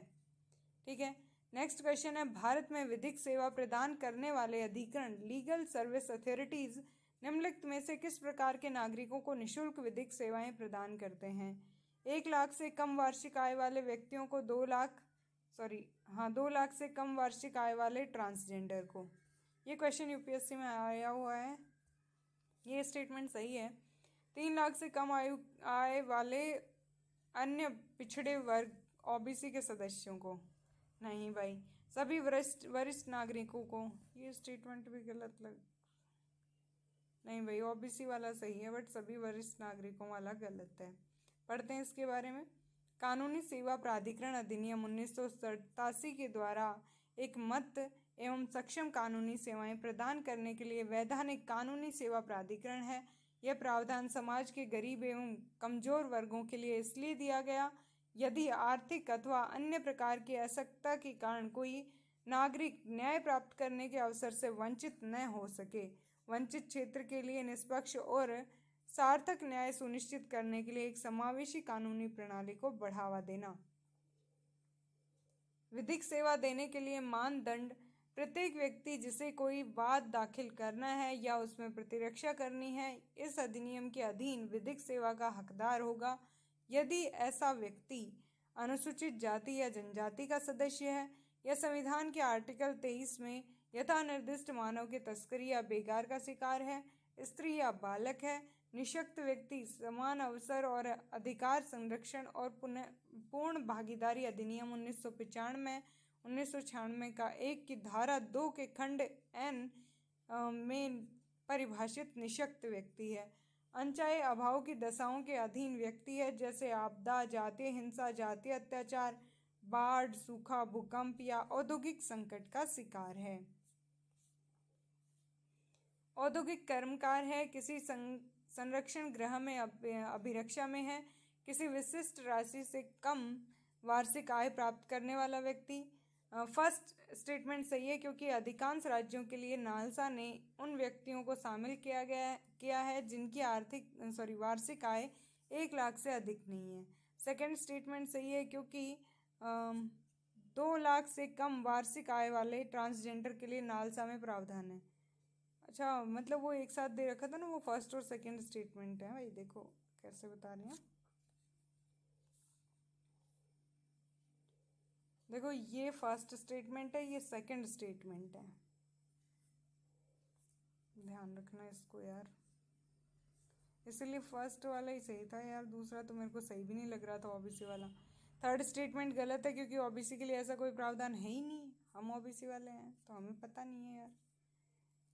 ठीक है। नेक्स्ट क्वेश्चन है भारत में विधिक सेवा प्रदान करने वाले अधिकरण लीगल सर्विस अथॉरिटीज निम्नलिखित में से किस प्रकार के नागरिकों को निःशुल्क विधिक सेवाएं प्रदान करते हैं? 1 लाख से कम वार्षिक आय वाले व्यक्तियों को 2 लाख से कम वार्षिक आय वाले ट्रांसजेंडर को। ये क्वेश्चन यूपीएससी में आया हुआ है। ये स्टेटमेंट सही है। 3 लाख से कम आय वाले अन्य पिछड़े वर्ग ओबीसी के सदस्यों को नहीं भाई, सभी वरिष्ठ नागरिकों को। ये स्टेटमेंट भी गलत नहीं भाई, ओबीसी वाला सही है बट सभी वरिष्ठ नागरिकों वाला गलत है। पढ़ते हैं इसके बारे में। कानूनी सेवा प्राधिकरण अधिनियम 1987 के द्वारा एक मत एवं सक्षम कानूनी सेवाएं प्रदान करने के लिए वैधानिक कानूनी सेवा प्राधिकरण है। यह प्रावधान समाज के गरीब एवं कमजोर वर्गों के लिए इसलिए दिया गया यदि आर्थिक अथवा अन्य प्रकार की असक्तता के कारण कोई नागरिक न्याय प्राप्त करने के अवसर से वंचित न हो सके। वंचित क्षेत्र के लिए निष्पक्ष और सार्थक न्याय सुनिश्चित करने के लिए एक समावेशी कानूनी प्रणाली को बढ़ावा देना। विधिक सेवा देने के लिए मानदंड प्रत्येक व्यक्ति जिसे कोई वाद दाखिल करना है या उसमें प्रतिरक्षा करनी है इस अधिनियम के अधीन विधिक सेवा का हकदार होगा यदि ऐसा व्यक्ति अनुसूचित जाति या जनजाति का सदस्य है या संविधान के आर्टिकल 23 में यथा निर्दिष्ट मानव के तस्करी या बेगार का शिकार है, स्त्री या बालक है, निःशक्त व्यक्ति समान अवसर और अधिकार संरक्षण और पूर्ण भागीदारी अधिनियम 1995 का 1 की धारा 2 के खंड N में परिभाषित निःशक्त व्यक्ति है। अनचाहे अभाव की दशाओं के अधीन व्यक्ति है जैसे आपदा, जातीय हिंसा, जातीय अत्याचार, बाढ़, सूखा, भूकंप या औद्योगिक संकट का शिकार है। औद्योगिक कर्मकार है, किसी संरक्षण गृह में अभिरक्षा में है, किसी विशिष्ट राशि से कम वार्षिक आय प्राप्त करने वाला व्यक्ति। फर्स्ट स्टेटमेंट सही है क्योंकि अधिकांश राज्यों के लिए नालसा ने उन व्यक्तियों को शामिल किया है जिनकी वार्षिक आय 1 लाख से अधिक नहीं है। सेकंड स्टेटमेंट सही है, क्योंकि 2 लाख से कम वार्षिक आय वाले ट्रांसजेंडर के लिए नालसा में प्रावधान है। अच्छा, मतलब वो एक साथ दे रखा था ना, वो फर्स्ट और सेकंड स्टेटमेंट है भाई। देखो कैसे बता रहे हैं। देखो ये फर्स्ट स्टेटमेंट है, ये सेकंड स्टेटमेंट है, ध्यान रखना इसको यार। इसलिए फर्स्ट वाला ही सही था यार, दूसरा तो मेरे को सही भी नहीं लग रहा था, ओबीसी वाला। थर्ड स्टेटमेंट गलत है, क्योंकि ओबीसी के लिए ऐसा कोई प्रावधान है ही नहीं। हम ओबीसी वाले हैं तो हमें पता नहीं है यार।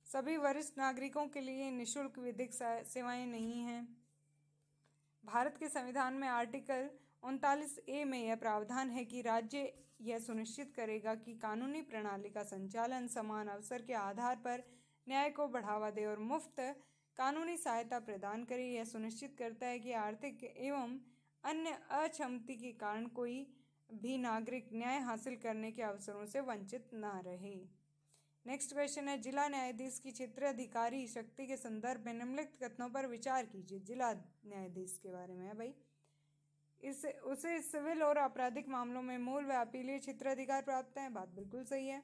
सभी वरिष्ठ नागरिकों के लिए निःशुल्क विधिक सेवाएं नहीं हैं। भारत के संविधान में आर्टिकल 39A में यह प्रावधान है कि राज्य यह सुनिश्चित करेगा कि कानूनी प्रणाली का संचालन समान अवसर के आधार पर न्याय को बढ़ावा दे और मुफ्त कानूनी सहायता प्रदान करे। यह सुनिश्चित करता है कि आर्थिक एवं अन्य अक्षमता के कारण कोई भी नागरिक न्याय हासिल करने के अवसरों से वंचित न रहे। नेक्स्ट क्वेश्चन है, जिला न्यायाधीश की क्षेत्राधिकारी शक्ति के संदर्भ में निम्नलिखित कथनों पर विचार कीजिए। जिला न्यायाधीश के बारे में है भाई। उसे सिविल और आपराधिक मामलों में मूल व अपीलीय क्षेत्राधिकार प्राप्त है। बात बिल्कुल सही है।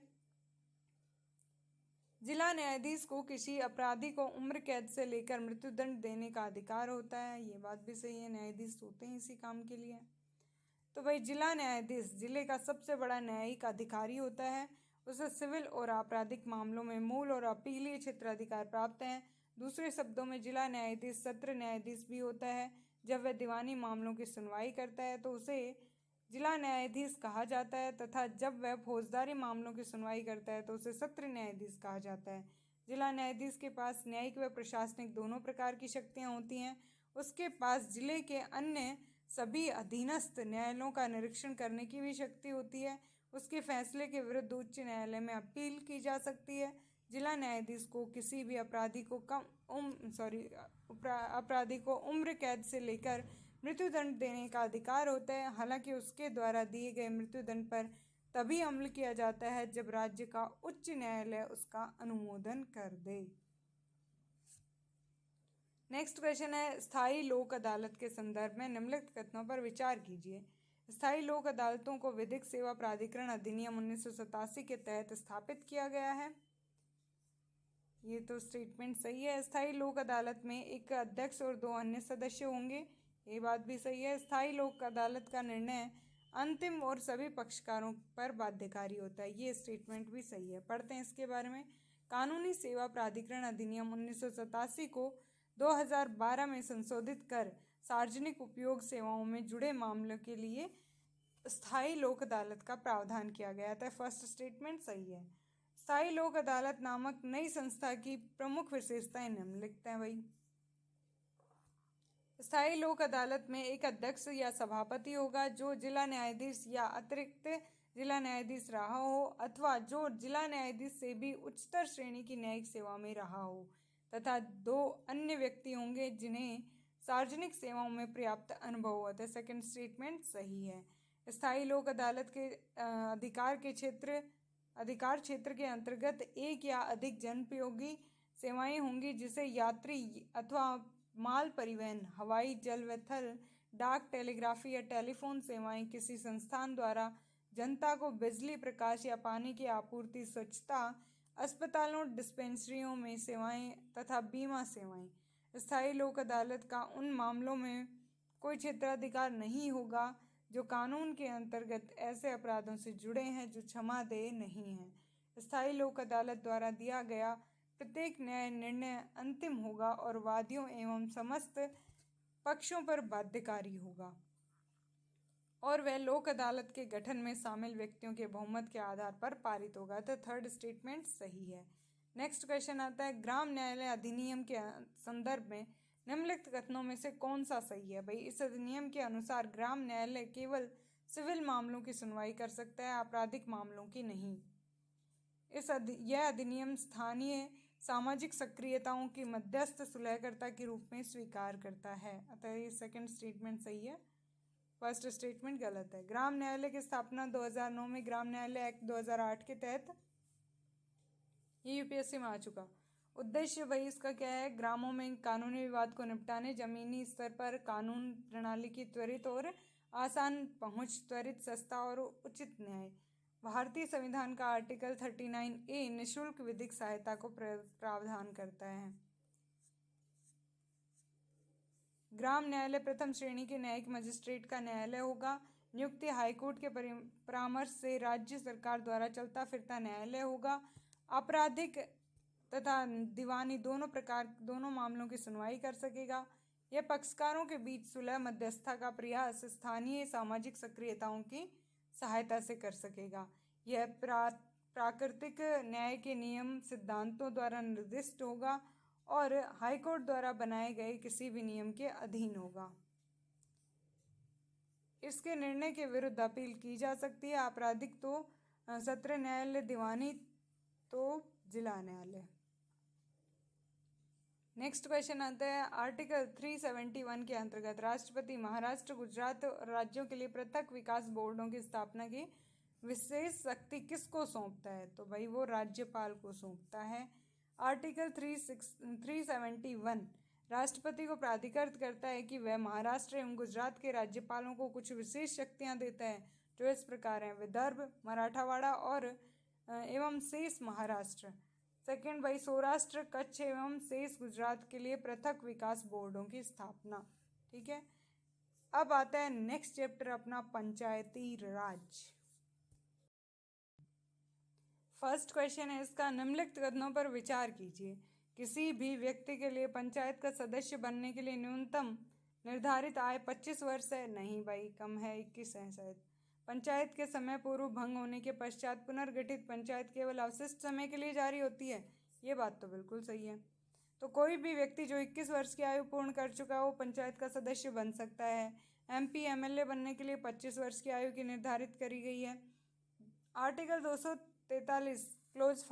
जिला न्यायाधीश को किसी अपराधी को उम्र कैद से लेकर मृत्युदंड देने का अधिकार होता है। ये बात भी सही है, न्यायाधीश होते हैं इसी काम के लिए। तो भाई जिला न्यायाधीश जिले का सबसे बड़ा न्यायिक अधिकारी होता है। उसे सिविल और आपराधिक मामलों में मूल और अपीलीय क्षेत्राधिकार प्राप्त हैं। दूसरे शब्दों में जिला न्यायाधीश सत्र न्यायाधीश भी होता है। जब वह दीवानी मामलों की सुनवाई करता है तो उसे जिला न्यायाधीश कहा जाता है, तथा जब वह फौजदारी मामलों की सुनवाई करता है तो उसे सत्र न्यायाधीश कहा जाता है। जिला न्यायाधीश के पास न्यायिक व प्रशासनिक दोनों प्रकार की शक्तियाँ होती हैं। उसके पास जिले के अन्य सभी अधीनस्थ न्यायालयों का निरीक्षण करने की भी शक्ति होती है। उसके फैसले के विरुद्ध उच्च न्यायालय में अपील की जा सकती है। जिला न्यायाधीश को किसी भी अपराधी को उम्र कैद से लेकर मृत्युदंड देने का अधिकार होता है। हालांकि उसके द्वारा दिए गए मृत्युदंड पर तभी अमल किया जाता है जब राज्य का उच्च न्यायालय उसका अनुमोदन कर दे। नेक्स्ट क्वेश्चन है, स्थायी लोक अदालत के संदर्भ में निम्नलिखित कथनों पर विचार कीजिए। स्थायी लोक अदालतों को विधिक सेवा प्राधिकरण अधिनियम 1987 के तहत स्थापित किया गया है। ये तो स्टेटमेंट सही है। स्थायी लोक अदालत में एक अध्यक्ष और 2 अन्य सदस्य होंगे। ये बात भी सही है। स्थायी लोक अदालत का निर्णय अंतिम और सभी पक्षकारों पर बाध्यकारी होता है। ये स्टेटमेंट भी सही है। पढ़ते हैं इसके बारे में। कानूनी सेवा प्राधिकरण अधिनियम 1987 को 2012 में संशोधित कर सार्वजनिक उपयोग सेवाओं में जुड़े मामलों के लिए स्थायी लोक अदालत का प्रावधान किया गया था। फर्स्ट स्टेटमेंट सही है। स्थायी लोक अदालत नामक नई संस्था की प्रमुख विशेषताएं निम्नलिखित हैं भाई। स्थायी लोक अदालत में एक अध्यक्ष या सभापति होगा जो जिला न्यायाधीश या अतिरिक्त जिला न्यायाधीश रहा हो, अथवा जो जिला न्यायाधीश से भी उच्चतर श्रेणी की न्यायिक सेवा में रहा हो, तथा 2 अन्य व्यक्ति होंगे जिन्हें सार्वजनिक सेवाओं में पर्याप्त अनुभव होता है। सेकंड स्टेटमेंट सही है। स्थायी लोक अदालत के अधिकार क्षेत्र के अंतर्गत एक या अधिक जनोपयोगी सेवाएं होंगी, जिसे यात्री अथवा माल परिवहन, हवाई, जल व थल, डाक, टेलीग्राफी या टेलीफोन सेवाएं, किसी संस्थान द्वारा जनता को बिजली, प्रकाश या पानी की आपूर्ति, स्वच्छता, अस्पतालों, डिस्पेंसरियों में सेवाएं तथा बीमा सेवाएं। स्थायी लोक अदालत का उन मामलों में कोई क्षेत्राधिकार नहीं होगा जो कानून के अंतर्गत ऐसे अपराधों से जुड़े हैं जो क्षमादेय नहीं हैं। स्थायी लोक अदालत द्वारा दिया गया प्रत्येक न्याय निर्णय अंतिम होगा और वादियों एवं समस्त पक्षों पर बाध्यकारी होगा, और वह लोक अदालत के गठन में शामिल व्यक्तियों के बहुमत के आधार पर पारित होगा। तो थर्ड स्टेटमेंट सही है। नेक्स्ट क्वेश्चन आता है, ग्राम न्यायालय अधिनियम के संदर्भ में निम्नलिखित कथनों में से कौन सा सही है भाई। इस अधिनियम के अनुसार ग्राम न्यायालय केवल सिविल मामलों की सुनवाई कर सकता है, आपराधिक मामलों की नहीं। यह अधिनियम स्थानीय सामाजिक सक्रियताओं की मध्यस्थ सुलहकर्ता के रूप में स्वीकार करता है। अतः ये सेकंड स्टेटमेंट सही है, फर्स्ट स्टेटमेंट गलत है। ग्राम न्यायालय की स्थापना 2009 में ग्राम न्यायालय एक्ट 2008 के तहत ये यूपीएससी में आ चुका। उद्देश्य भाई इसका क्या है, ग्रामों में कानूनी विवाद को निपटाने, जमीनी स्तर पर कानून प्रणाली की त्वरित और आसान पहुंच, त्वरित, सस्ता और उचित न्याय। भारतीय संविधान का आर्टिकल 39A निःशुल्क विधिक सहायता को प्रावधान करता है। ग्राम न्यायालय प्रथम श्रेणी के न्यायिक मजिस्ट्रेट का न्यायालय होगा। नियुक्ति हाईकोर्ट के परामर्श से राज्य सरकार द्वारा चलता फिरता न्यायालय होगा। आपराधिक तथा दीवानी दोनों मामलों की सुनवाई कर सकेगा। यह पक्षकारों के बीच सुलह मध्यस्थता का प्रयास स्थानीय सामाजिक सक्रियताओं की सहायता से कर सकेगा। यह प्राकृतिक न्याय के नियम सिद्धांतों द्वारा निर्दिष्ट होगा और हाईकोर्ट द्वारा बनाए गए किसी भी नियम के अधीन होगा। इसके निर्णय के विरुद्ध अपील की जा सकती है। आपराधिक तो सत्र न्यायालय, दीवानी तो जिला न्यायालय। नेक्स्ट क्वेश्चन आता है आर्टिकल 371 के अंतर्गत राष्ट्रपति महाराष्ट्र, गुजरात और राज्यों के लिए पृथक विकास बोर्डों की स्थापना की विशेष शक्ति किसको सौंपता है? तो भाई वो राज्यपाल को सौंपता है। आर्टिकल 371 राष्ट्रपति को प्राधिकृत करता है कि वह महाराष्ट्र एवं गुजरात के राज्यपालों को कुछ विशेष शक्तियां देता है, जो इस प्रकार हैं: विदर्भ, मराठवाड़ा और एवं शेष महाराष्ट्र। सेकेंड भाई सौराष्ट्र, कच्छ एवं शेष गुजरात के लिए पृथक विकास बोर्डों की स्थापना। ठीक है, अब आता है नेक्स्ट चैप्टर अपना पंचायती राज। फर्स्ट क्वेश्चन है इसका, निम्नलिखित कथनों पर विचार कीजिए। किसी भी व्यक्ति के लिए पंचायत का सदस्य बनने के लिए न्यूनतम निर्धारित आय 25 वर्ष है? नहीं भाई, कम है, 21 है शायद। पंचायत के समय पूर्व भंग होने के पश्चात पुनर्गठित पंचायत केवल अवशिष्ट समय के लिए जारी होती है। ये बात तो बिल्कुल सही है। तो कोई भी व्यक्ति जो 21 वर्ष की आयु पूर्ण कर चुका है वो पंचायत का सदस्य बन सकता है। MP MLA बनने के लिए 25 वर्ष की आयु की निर्धारित करी गई है। आर्टिकल 243 क्लोज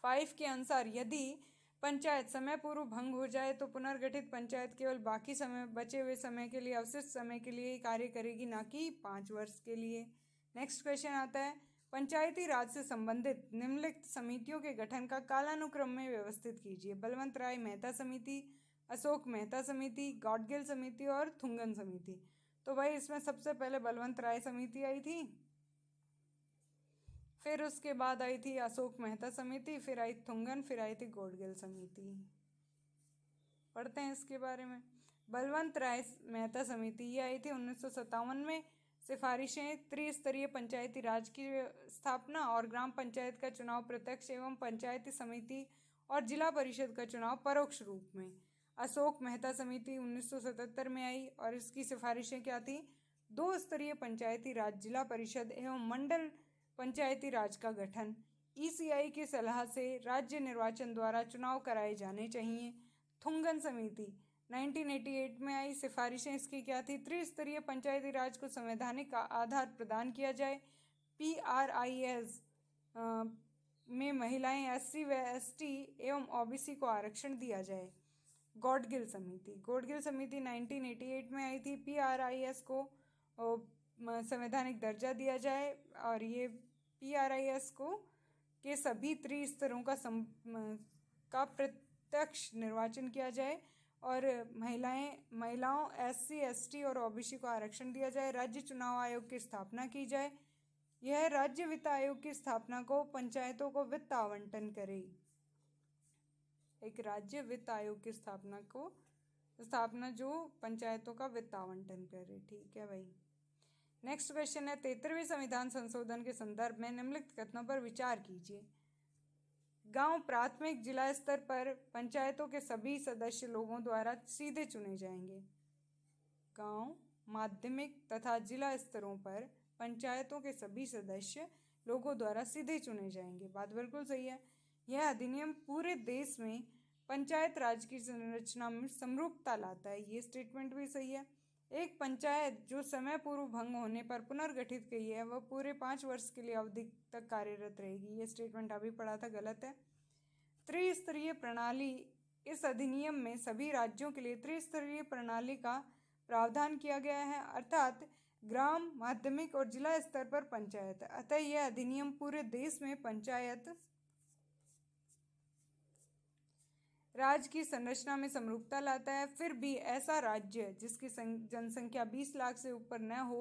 5 के अनुसार यदि पंचायत समय पूर्व भंग हो जाए तो पुनर्गठित पंचायत केवल बाकी समय बचे हुए समय के लिए, अवशिष्ट समय के लिए ही कार्य करेगी, ना कि 5 वर्ष के लिए। नेक्स्ट क्वेश्चन आता है, पंचायती राज से संबंधित निम्नलिखित समितियों के गठन का कालानुक्रम में व्यवस्थित कीजिए। बलवंत राय मेहता समिति, अशोक मेहता समिति, गॉडगिल समिति और थुंगन समिति। तो भाई इसमें सबसे पहले बलवंत राय समिति आई थी, फिर उसके बाद आई थी अशोक मेहता समिति, फिर आई थुंगन, फिर आई थी गॉडगिल समिति। पढ़ते हैं इसके बारे में। बलवंत राय मेहता समिति ये आई थी 1957 में। सिफारिशें: त्रिस्तरीय पंचायती राज की स्थापना और ग्राम पंचायत का चुनाव प्रत्यक्ष एवं पंचायती समिति और जिला परिषद का चुनाव परोक्ष रूप में। अशोक मेहता समिति 1977 में आई और इसकी सिफारिशें क्या थी? 2 स्तरीय पंचायती राज, जिला परिषद एवं मंडल पंचायती राज का गठन। ECI की सलाह से राज्य निर्वाचन द्वारा चुनाव कराए जाने चाहिए। थुंगन समिति 1988 में आई। सिफारिशें इसकी क्या थी? त्रिस्तरीय पंचायती राज को संवैधानिक आधार प्रदान किया जाए। PRIS में महिलाएं, SC व ST एवं OBC को आरक्षण दिया जाए। गॉडगिल समिति 1988 में आई थी। PRIS को संवैधानिक दर्जा दिया जाए और ये PRIS को के सभी त्रिस्तरों का प्रत्यक्ष निर्वाचन किया जाए और महिलाओं, SC ST और OBC को आरक्षण दिया जाए। राज्य चुनाव आयोग की स्थापना की जाए। यह राज्य वित्त आयोग की स्थापना को पंचायतों को वित्त आवंटन करे। एक राज्य वित्त आयोग की स्थापना जो पंचायतों का वित्त आवंटन करे। ठीक है भाई। नेक्स्ट क्वेश्चन है, 73वें संविधान संशोधन के संदर्भ में निम्नलिखित कथनों पर विचार कीजिए। गांव प्राथमिक जिला स्तर पर पंचायतों के सभी सदस्य लोगों द्वारा सीधे चुने जाएंगे। गांव, माध्यमिक तथा जिला स्तरों पर पंचायतों के सभी सदस्य लोगों द्वारा सीधे चुने जाएंगे। बात बिल्कुल सही है। यह अधिनियम पूरे देश में पंचायत राज की संरचना में समरूपता लाता है। ये स्टेटमेंट भी सही है। एक पंचायत जो समय पूर्व भंग होने पर पुनर्गठित की है वह पूरे 5 वर्ष के लिए अवधि तक कार्यरत रहेगी। ये स्टेटमेंट अभी पढ़ा था, गलत है। त्रिस्तरीय प्रणाली, इस अधिनियम में सभी राज्यों के लिए त्रिस्तरीय प्रणाली का प्रावधान किया गया है, अर्थात ग्राम, माध्यमिक और जिला स्तर पर पंचायत। अतः यह अधिनियम पूरे देश में पंचायत राज्य की संरचना में समरूपता लाता है। फिर भी ऐसा राज्य जिसकी जनसंख्या 20 लाख से ऊपर न हो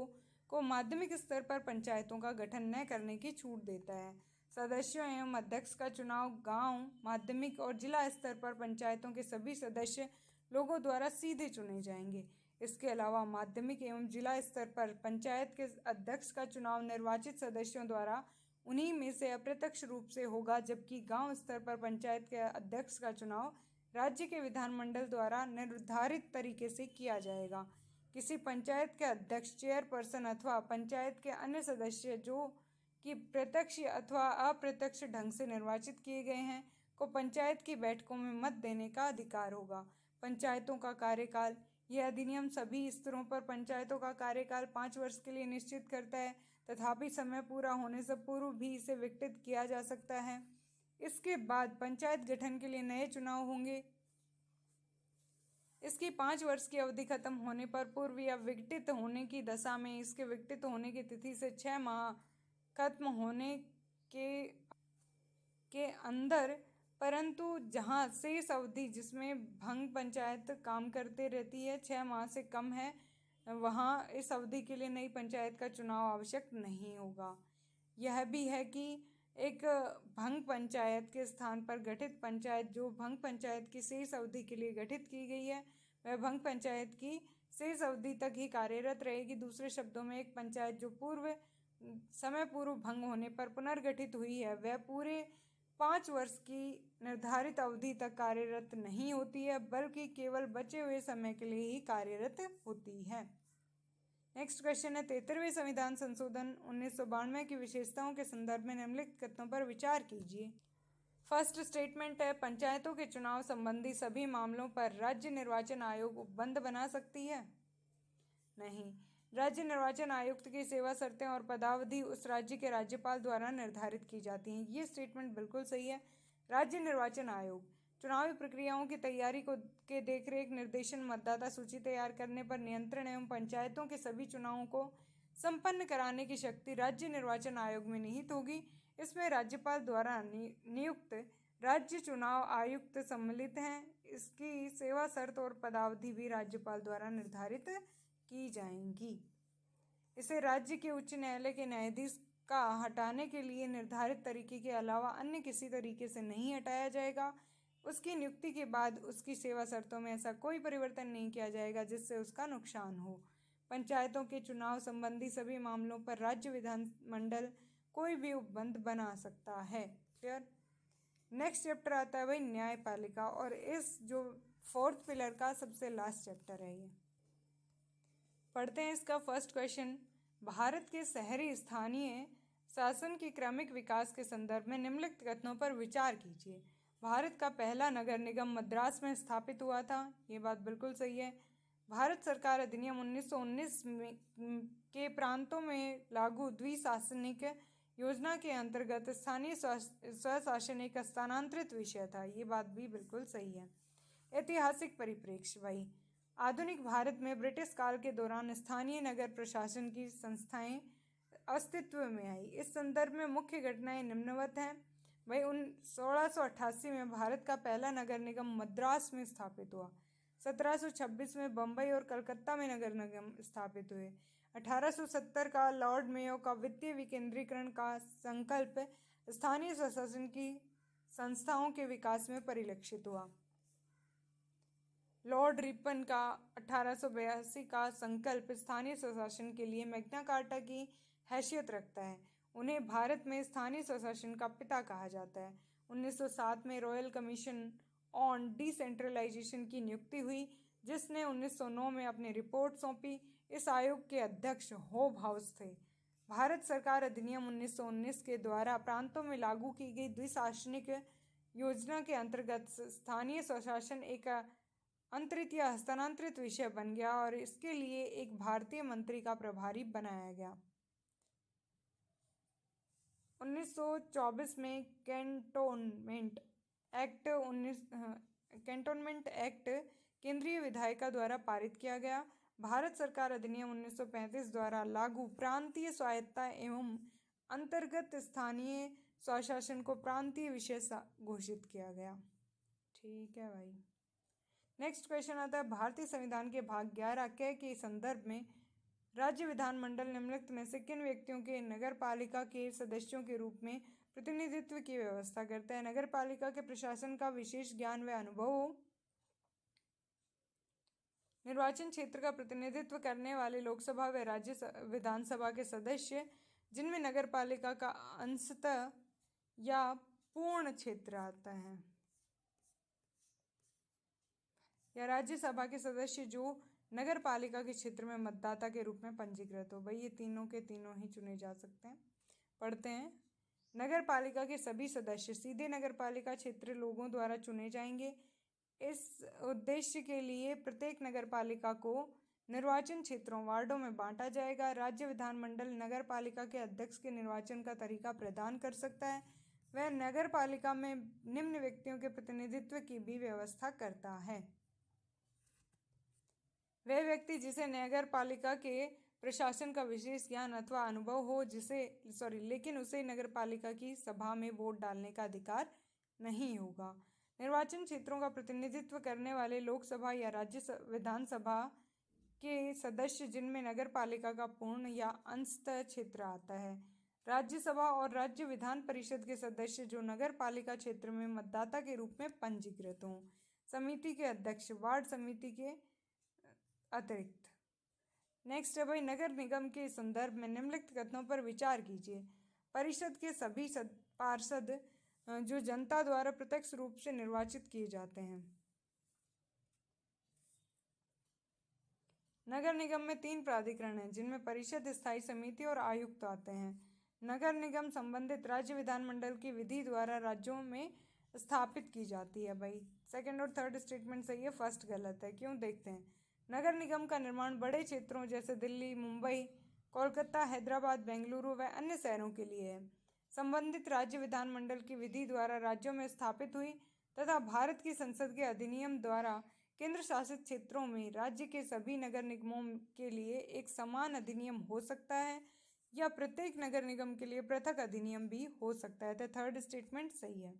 को माध्यमिक स्तर पर पंचायतों का गठन न करने की छूट देता है। सदस्यों एवं अध्यक्ष का चुनाव गांव, माध्यमिक और जिला स्तर पर पंचायतों के सभी सदस्य लोगों द्वारा सीधे चुने जाएंगे। इसके अलावा माध्यमिक एवं जिला स्तर पर पंचायत के अध्यक्ष का चुनाव निर्वाचित सदस्यों द्वारा उन्हीं में से अप्रत्यक्ष रूप से होगा, जबकि गांव स्तर पर पंचायत के अध्यक्ष का चुनाव राज्य के विधानमंडल द्वारा निर्धारित तरीके से किया जाएगा। किसी पंचायत के अध्यक्ष, चेयरपर्सन अथवा पंचायत के अन्य सदस्य जो कि प्रत्यक्ष अथवा अप्रत्यक्ष ढंग से निर्वाचित किए गए हैं को पंचायत की बैठकों में मत देने का अधिकार होगा। पंचायतों का कार्यकाल, यह अधिनियम सभी स्तरों पर पंचायतों का कार्यकाल 5 वर्ष के लिए निश्चित करता है, तथापि समय पूरा होने से पूर्व भी इसे विघटित किया जा सकता है। इसके बाद पंचायत गठन के लिए नए चुनाव होंगे। इसकी 5 वर्ष की अवधि खत्म होने पर पूर्व या विघटित होने की दशा में इसके विघटित होने की तिथि से 6 माह खत्म होने के अंदर, परंतु जहां शेष अवधि जिसमें भंग पंचायत काम करते रहती है 6 माह से कम है, वहां इस अवधि के लिए नई पंचायत का चुनाव आवश्यक नहीं होगा। यह भी है कि एक भंग पंचायत के स्थान पर गठित पंचायत जो भंग पंचायत की शेष अवधि के लिए गठित की गई है वह भंग पंचायत की शेष अवधि तक ही कार्यरत रहेगी। दूसरे शब्दों में एक पंचायत जो समय पूर्व भंग होने पर पुनर्गठित हुई है वह पूरे 5 वर्ष की निर्धारित अवधि तक कार्यरत नहीं होती है, बल्कि केवल बचे हुए समय के लिए ही कार्यरत होती है। नेक्स्ट क्वेश्चन है 73वें संविधान संशोधन 1992 की विशेषताओं के संदर्भ में निम्नलिखित कथनों पर विचार कीजिए। फर्स्ट स्टेटमेंट है, पंचायतों के चुनाव संबंधी सभी मामलों पर राज्य निर्वाचन आयोग उपबंध बना सकती है? नहीं। राज्य निर्वाचन आयुक्त की सेवा शर्तें और पदावधि उस राज्य के राज्यपाल द्वारा निर्धारित की जाती हैं। ये स्टेटमेंट बिल्कुल सही है। राज्य निर्वाचन आयोग चुनावी प्रक्रियाओं की तैयारी के देखरेख, निर्देशन, मतदाता सूची तैयार करने पर नियंत्रण एवं पंचायतों के सभी चुनावों को संपन्न कराने की शक्ति राज्य निर्वाचन आयोग में निहित होगी। इसमें राज्यपाल द्वारा नियुक्त राज्य चुनाव आयुक्त सम्मिलित हैं। इसकी सेवा शर्त और पदावधि भी राज्यपाल द्वारा निर्धारित की जाएंगी। इसे राज्य के उच्च न्यायालय के न्यायाधीश का हटाने के लिए निर्धारित तरीके के अलावा अन्य किसी तरीके से नहीं हटाया जाएगा। उसकी नियुक्ति के बाद उसकी सेवा शर्तों में ऐसा कोई परिवर्तन नहीं किया जाएगा जिससे उसका नुकसान हो। पंचायतों के चुनाव संबंधी सभी मामलों पर राज्य विधानमंडल कोई भी उपबंध बना सकता है। क्लियर। नेक्स्ट चैप्टर आता है भाई न्यायपालिका, और इस जो 4th पिलर का सबसे लास्ट चैप्टर है ये। पढ़ते हैं इसका फर्स्ट क्वेश्चन। भारत के शहरी स्थानीय शासन के क्रमिक विकास के संदर्भ में निम्नलिखित कथनों पर विचार कीजिए। भारत का पहला नगर निगम मद्रास में स्थापित हुआ था। ये बात बिल्कुल सही है। भारत सरकार अधिनियम 1919 के प्रांतों में लागू द्विशासनिक योजना के अंतर्गत स्थानीय स्वशासन एक स्थानांतरित विषय था। ये बात भी बिल्कुल सही है। ऐतिहासिक परिप्रेक्ष्य भाई, आधुनिक भारत में ब्रिटिश काल के दौरान स्थानीय नगर प्रशासन की संस्थाएं अस्तित्व में आई। इस संदर्भ में मुख्य घटनाएं निम्नवत हैं। भाई 1688 में भारत का पहला नगर निगम मद्रास में स्थापित हुआ। 1726 में बम्बई और कलकत्ता में नगर निगम स्थापित हुए। 1870 का लॉर्ड मेयो का वित्तीय विकेंद्रीकरण का संकल्प स्थानीय स्वशासन की संस्थाओं के विकास में परिलक्षित हुआ। लॉर्ड रिपन का 1882 का संकल्प स्थानीय स्वशासन के लिए मैग्ना कार्टा की हैसियत रखता है। उन्हें भारत में स्थानीय स्वशासन का पिता कहा जाता है। 1907 में रॉयल कमीशन ऑन डिसेंट्रलाइजेशन की नियुक्ति हुई, जिसने 1909 में अपनी रिपोर्ट सौंपी। इस आयोग के अध्यक्ष होब हाउस थे। भारत सरकार अधिनियम 1919 के द्वारा प्रांतों में लागू की गई द्विशासनिक योजना के अंतर्गत स्थानीय स्वशासन एक अंतरित या हस्तांतरित विषय बन गया और इसके लिए एक भारतीय मंत्री का प्रभारी बनाया गया। 1924 में कैंटोनमेंट एक्ट केंद्रीय विधायिका द्वारा पारित किया गया। भारत सरकार अधिनियम 1935 द्वारा लागू प्रांतीय स्वायत्तता एवं अंतर्गत स्थानीय स्वशासन को प्रांतीय विषय घोषित किया गया। ठीक है भाई। नेक्स्ट क्वेश्चन आता है, भारतीय संविधान के भाग 11 के संदर्भ में राज्य विधानमंडल निम्नलिखित में से किन व्यक्तियों के नगर पालिका के सदस्यों के रूप में प्रतिनिधित्व की व्यवस्था करता है? नगर पालिका के प्रशासन का विशेष ज्ञान व अनुभव हो, निर्वाचन क्षेत्र का प्रतिनिधित्व करने वाले लोकसभा व राज्य विधानसभा के सदस्य जिनमें नगर पालिका का अंशतः या पूर्ण क्षेत्र आता है, या राज्यसभा के सदस्य जो नगर पालिका के क्षेत्र में मतदाता के रूप में पंजीकृत हो। भाई ये तीनों के तीनों ही चुने जा सकते हैं। पढ़ते हैं, नगर पालिका के सभी सदस्य सीधे नगर पालिका क्षेत्र लोगों द्वारा चुने जाएंगे। इस उद्देश्य के लिए प्रत्येक नगर पालिका को निर्वाचन क्षेत्रों वार्डों में बांटा जाएगा। राज्य विधानमंडल नगर पालिका के अध्यक्ष के निर्वाचन का तरीका प्रदान कर सकता है। वह नगर पालिका में निम्न व्यक्तियों के प्रतिनिधित्व की भी व्यवस्था करता है। वह व्यक्ति जिसे नगर पालिका के प्रशासन का विशेष ज्ञान अथवा अनुभव हो लेकिन उसे नगर पालिका की सभा में वोट डालने का अधिकार नहीं होगा। निर्वाचन क्षेत्रों का प्रतिनिधित्व करने वाले लोकसभा या राज्य विधानसभा के सदस्य जिनमें नगर पालिका का पूर्ण या अंशतः क्षेत्र आता है। राज्यसभा और राज्य विधान परिषद के सदस्य जो नगर पालिका क्षेत्र में मतदाता के रूप में पंजीकृत हों। समिति के अध्यक्ष वार्ड समिति के अतिरिक्त। नेक्स्ट है भाई, नगर निगम के संदर्भ में निम्नलिखित कथनों पर विचार कीजिए। परिषद के सभी पार्षद जो जनता द्वारा प्रत्यक्ष रूप से निर्वाचित किए जाते हैं। नगर निगम में 3 प्राधिकरण हैं जिनमें परिषद, स्थायी समिति और आयुक्त आते हैं। नगर निगम संबंधित राज्य विधानमंडल की विधि द्वारा राज्यों में स्थापित की जाती है। भाई सेकंड और थर्ड स्टेटमेंट सही है, फर्स्ट गलत है। क्यों, देखते हैं। नगर निगम का निर्माण बड़े क्षेत्रों जैसे दिल्ली, मुंबई, कोलकाता, हैदराबाद, बेंगलुरु व अन्य शहरों के लिए है। संबंधित राज्य विधानमंडल की विधि द्वारा राज्यों में स्थापित हुई तथा भारत की संसद के अधिनियम द्वारा केंद्र शासित क्षेत्रों में राज्य के सभी नगर निगमों के लिए एक समान अधिनियम हो सकता है या प्रत्येक नगर निगम के लिए पृथक अधिनियम भी हो सकता है। तो थर्ड स्टेटमेंट सही है।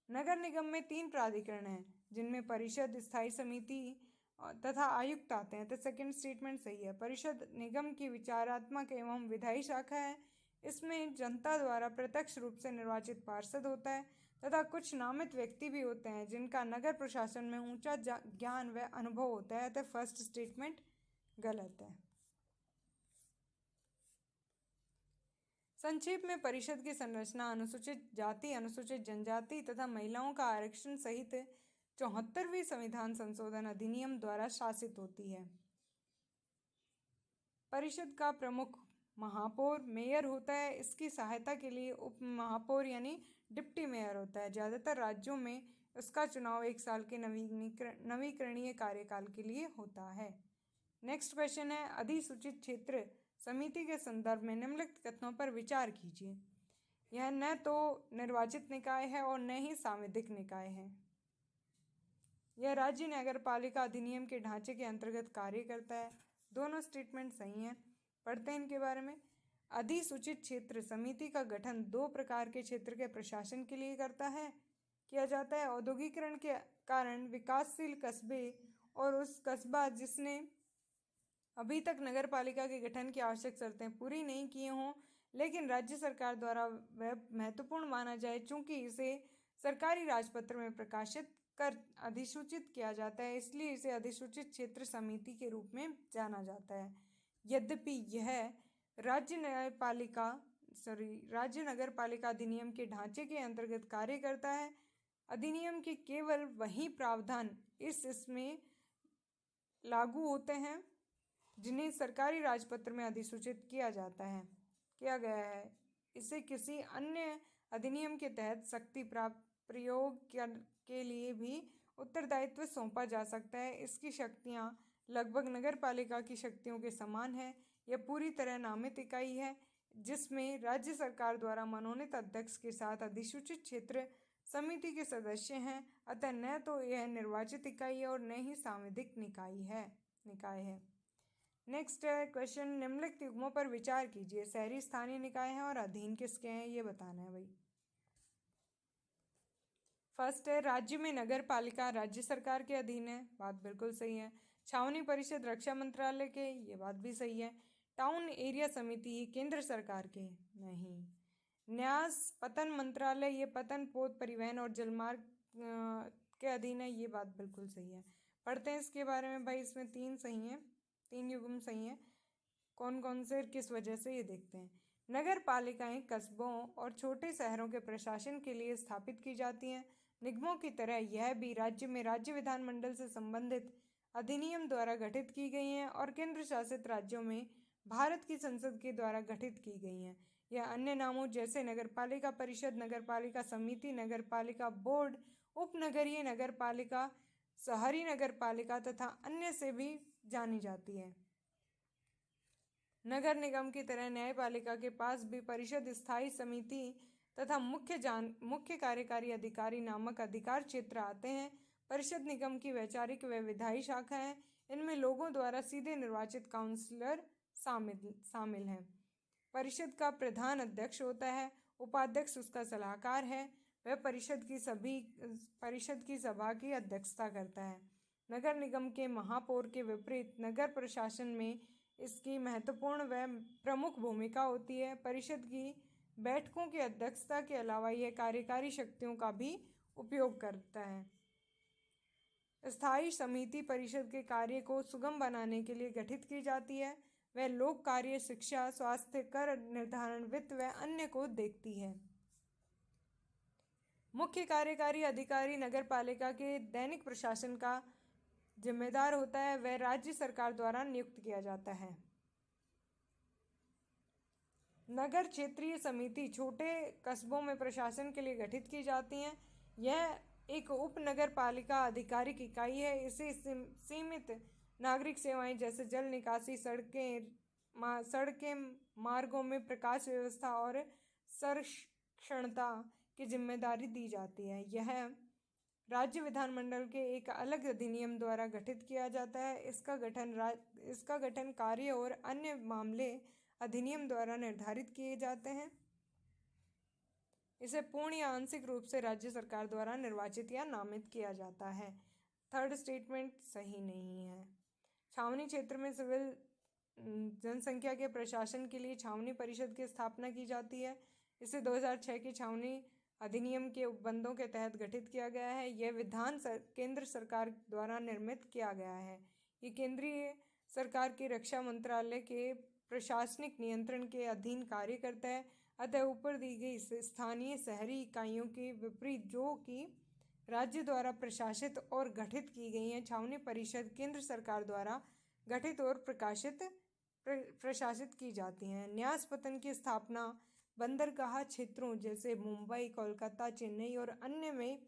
नगर निगम में 3 प्राधिकरण हैं जिनमें परिषद, स्थायी समिति तथा आयुक्त आते हैं। तो सेकंड स्टेटमेंट सही है। परिषद निगम की विचारात्मक एवं विधायी शाखा है। इसमें जनता द्वारा प्रत्यक्ष रूप से निर्वाचित पार्षद होता है तथा कुछ नामित व्यक्ति भी होते हैं जिनका नगर प्रशासन में ऊंचा ज्ञान व अनुभव होता है। तो फर्स्ट स्टेटमेंट गलत है। संक्षेप में परिषद की संरचना अनुसूचित जाति, अनुसूचित जनजाति तथा महिलाओं का आरक्षण सहित 74वीं संविधान संशोधन अधिनियम द्वारा शासित होती है। परिषद का प्रमुख महापौर मेयर होता है। इसकी सहायता के लिए उप महापौर यानी डिप्टी मेयर होता है। ज़्यादातर राज्यों में उसका चुनाव 1 साल के नवीकरणीय कार्यकाल के लिए होता है। नेक्स्ट क्वेश्चन है, अधिसूचित क्षेत्र समिति के संदर्भ में निम्नलिखित कथनों पर विचार कीजिए। यह न तो निर्वाचित निकाय है और न ही सांविधिक निकाय है। यह राज्य नगर पालिका अधिनियम के ढांचे के अंतर्गत कार्य करता है। दोनों स्टेटमेंट सही हैं। पढ़ते हैं इनके बारे में। अधिसूचित क्षेत्र समिति का गठन 2 प्रकार के क्षेत्र के प्रशासन के लिए किया जाता है। औद्योगिकरण के कारण विकासशील कस्बे और उस कस्बा जिसने अभी तक नगर पालिका के गठन की आवश्यक शर्तें पूरी नहीं किए हों लेकिन राज्य सरकार द्वारा वह महत्वपूर्ण माना जाए, चूँकि इसे सरकारी राजपत्र में प्रकाशित कर अधिसूचित किया जाता है, इसलिए इसे अधिसूचित क्षेत्र समिति के रूप में जाना जाता है। यद्यपि यह राज्य नगर पालिका अधिनियम के ढांचे के अंतर्गत कार्य करता है। अधिनियम के केवल वही प्रावधान इसमें लागू होते हैं जिन्हें सरकारी राजपत्र में अधिसूचित किया गया है। इसे किसी अन्य अधिनियम के तहत शक्ति प्रयोग के लिए भी उत्तरदायित्व सौंपा जा सकता है। इसकी शक्तियाँ लगभग नगर पालिका की शक्तियों के समान है। यह पूरी तरह नामित इकाई है जिसमें राज्य सरकार द्वारा मनोनीत अध्यक्ष के साथ अधिसूचित क्षेत्र समिति के सदस्य हैं। अतः न तो यह निर्वाचित इकाई है और न ही सांविधिक निकाय है। नेक्स्ट क्वेश्चन, निम्नलिखित युग्मों पर विचार कीजिए। शहरी स्थानीय निकाय हैं और अधीन किसके हैं ये बताना है भाई। फर्स्ट है राज्य में नगर पालिका राज्य सरकार के अधीन है, बात बिल्कुल सही है। छावनी परिषद रक्षा मंत्रालय के, ये बात भी सही है। टाउन एरिया समिति केंद्र सरकार के, नहीं। न्यास पतन मंत्रालय, ये पतन पोत परिवहन और जलमार्ग के अधीन है, ये बात बिल्कुल सही है। पढ़ते हैं इसके बारे में भाई, इसमें 3 सही हैं, 3 युग्म सही हैं। कौन कौन से किस वजह से, ये देखते हैं। नगर पालिकाएं कस्बों और छोटे शहरों के प्रशासन के लिए स्थापित की जाती हैं। निगमों की तरह यह भी राज्य में राज्य विधानमंडल से संबंधित अधिनियम द्वारा गठित की गई हैं और केंद्र शासित राज्यों में भारत की संसद के द्वारा गठित की गई हैं। यह अन्य नामों जैसे नगरपालिका परिषद, नगरपालिका समिति, नगरपालिका बोर्ड, उपनगरीय नगरपालिका, शहरी नगरपालिका तथा अन्य से भी जानी जाती है। नगर निगम की तरह न्यायपालिका के पास भी परिषद, स्थायी समिति तथा मुख्य कार्यकारी अधिकारी नामक अधिकार क्षेत्र आते हैं। परिषद निगम की वैचारिक व विधायी शाखा है। इनमें लोगों द्वारा सीधे निर्वाचित काउंसलर शामिल हैं। परिषद का प्रधान अध्यक्ष होता है, उपाध्यक्ष उसका सलाहकार है, वह परिषद की सभा की अध्यक्षता करता है। नगर निगम के महापौर के विपरीत नगर प्रशासन में इसकी महत्वपूर्ण व प्रमुख भूमिका होती है। परिषद की बैठकों की अध्यक्षता के अलावा यह कार्यकारी शक्तियों का भी उपयोग करता है। स्थायी समिति परिषद के कार्य को सुगम बनाने के लिए गठित की जाती है। वह लोक कार्य, शिक्षा, स्वास्थ्य, कर निर्धारण, वित्त व अन्य को देखती है। मुख्य कार्यकारी अधिकारी नगरपालिका के दैनिक प्रशासन का जिम्मेदार होता है, वह राज्य सरकार द्वारा नियुक्त किया जाता है। नगर क्षेत्रीय समिति छोटे कस्बों में प्रशासन के लिए गठित की जाती हैं। यह एक उप नगर पालिका आधिकारिक इकाई है। इसे सीमित नागरिक सेवाएं जैसे जल निकासी, सड़कें, मार्गों में प्रकाश व्यवस्था और संरक्षणता की जिम्मेदारी दी जाती है। यह राज्य विधानमंडल के एक अलग अधिनियम द्वारा गठित किया जाता है। इसका गठन कार्य और अन्य मामले अधिनियम द्वारा निर्धारित किए जाते हैं। इसे पूर्ण या आंशिक रूप से राज्य सरकार द्वारा निर्वाचित या नामित किया जाता है। थर्ड स्टेटमेंट सही नहीं है। छावनी क्षेत्र में सिविल जनसंख्या के प्रशासन के लिए छावनी परिषद की स्थापना की जाती है। इसे 2006 की छावनी अधिनियम के उपबंधों के तहत गठित किया गया है। यह केंद्र सरकार द्वारा निर्मित किया गया है। ये केंद्रीय सरकार के रक्षा मंत्रालय के प्रशासनिक नियंत्रण के अधीन कार्य करता है। अतः ऊपर दी गई स्थानीय शहरी इकाइयों के विपरीत जो कि राज्य द्वारा प्रशासित और गठित की गई हैं, छावनी परिषद केंद्र सरकार द्वारा गठित और प्रशासित की जाती हैं। न्यास पतन की स्थापना बंदरगाह क्षेत्रों जैसे मुंबई, कोलकाता, चेन्नई और अन्य में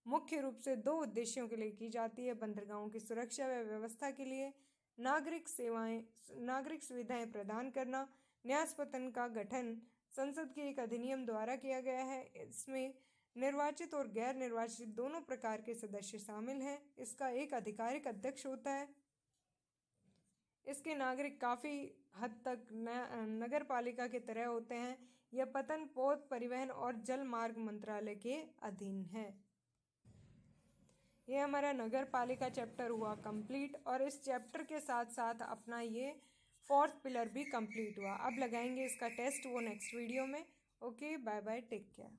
मुख्य रूप से 2 उद्देश्यों के लिए की जाती है। बंदरगाहों की सुरक्षा व व्यवस्था के लिए नागरिक सुविधाएं प्रदान करना। न्यास पतन का गठन संसद के एक अधिनियम द्वारा किया गया है। इसमें निर्वाचित और गैर निर्वाचित दोनों प्रकार के सदस्य शामिल हैं। इसका एक आधिकारिक अध्यक्ष होता है। इसके नागरिक काफ़ी हद तक नगर पालिका की तरह होते हैं। यह पतन पोत परिवहन और जल मार्ग मंत्रालय के अधीन है। यह हमारा नगर पालिका चैप्टर हुआ कंप्लीट और इस चैप्टर के साथ साथ अपना ये 4th पिलर भी कंप्लीट हुआ। अब लगाएंगे इसका टेस्ट, वो नेक्स्ट वीडियो में। Okay, bye bye, take care.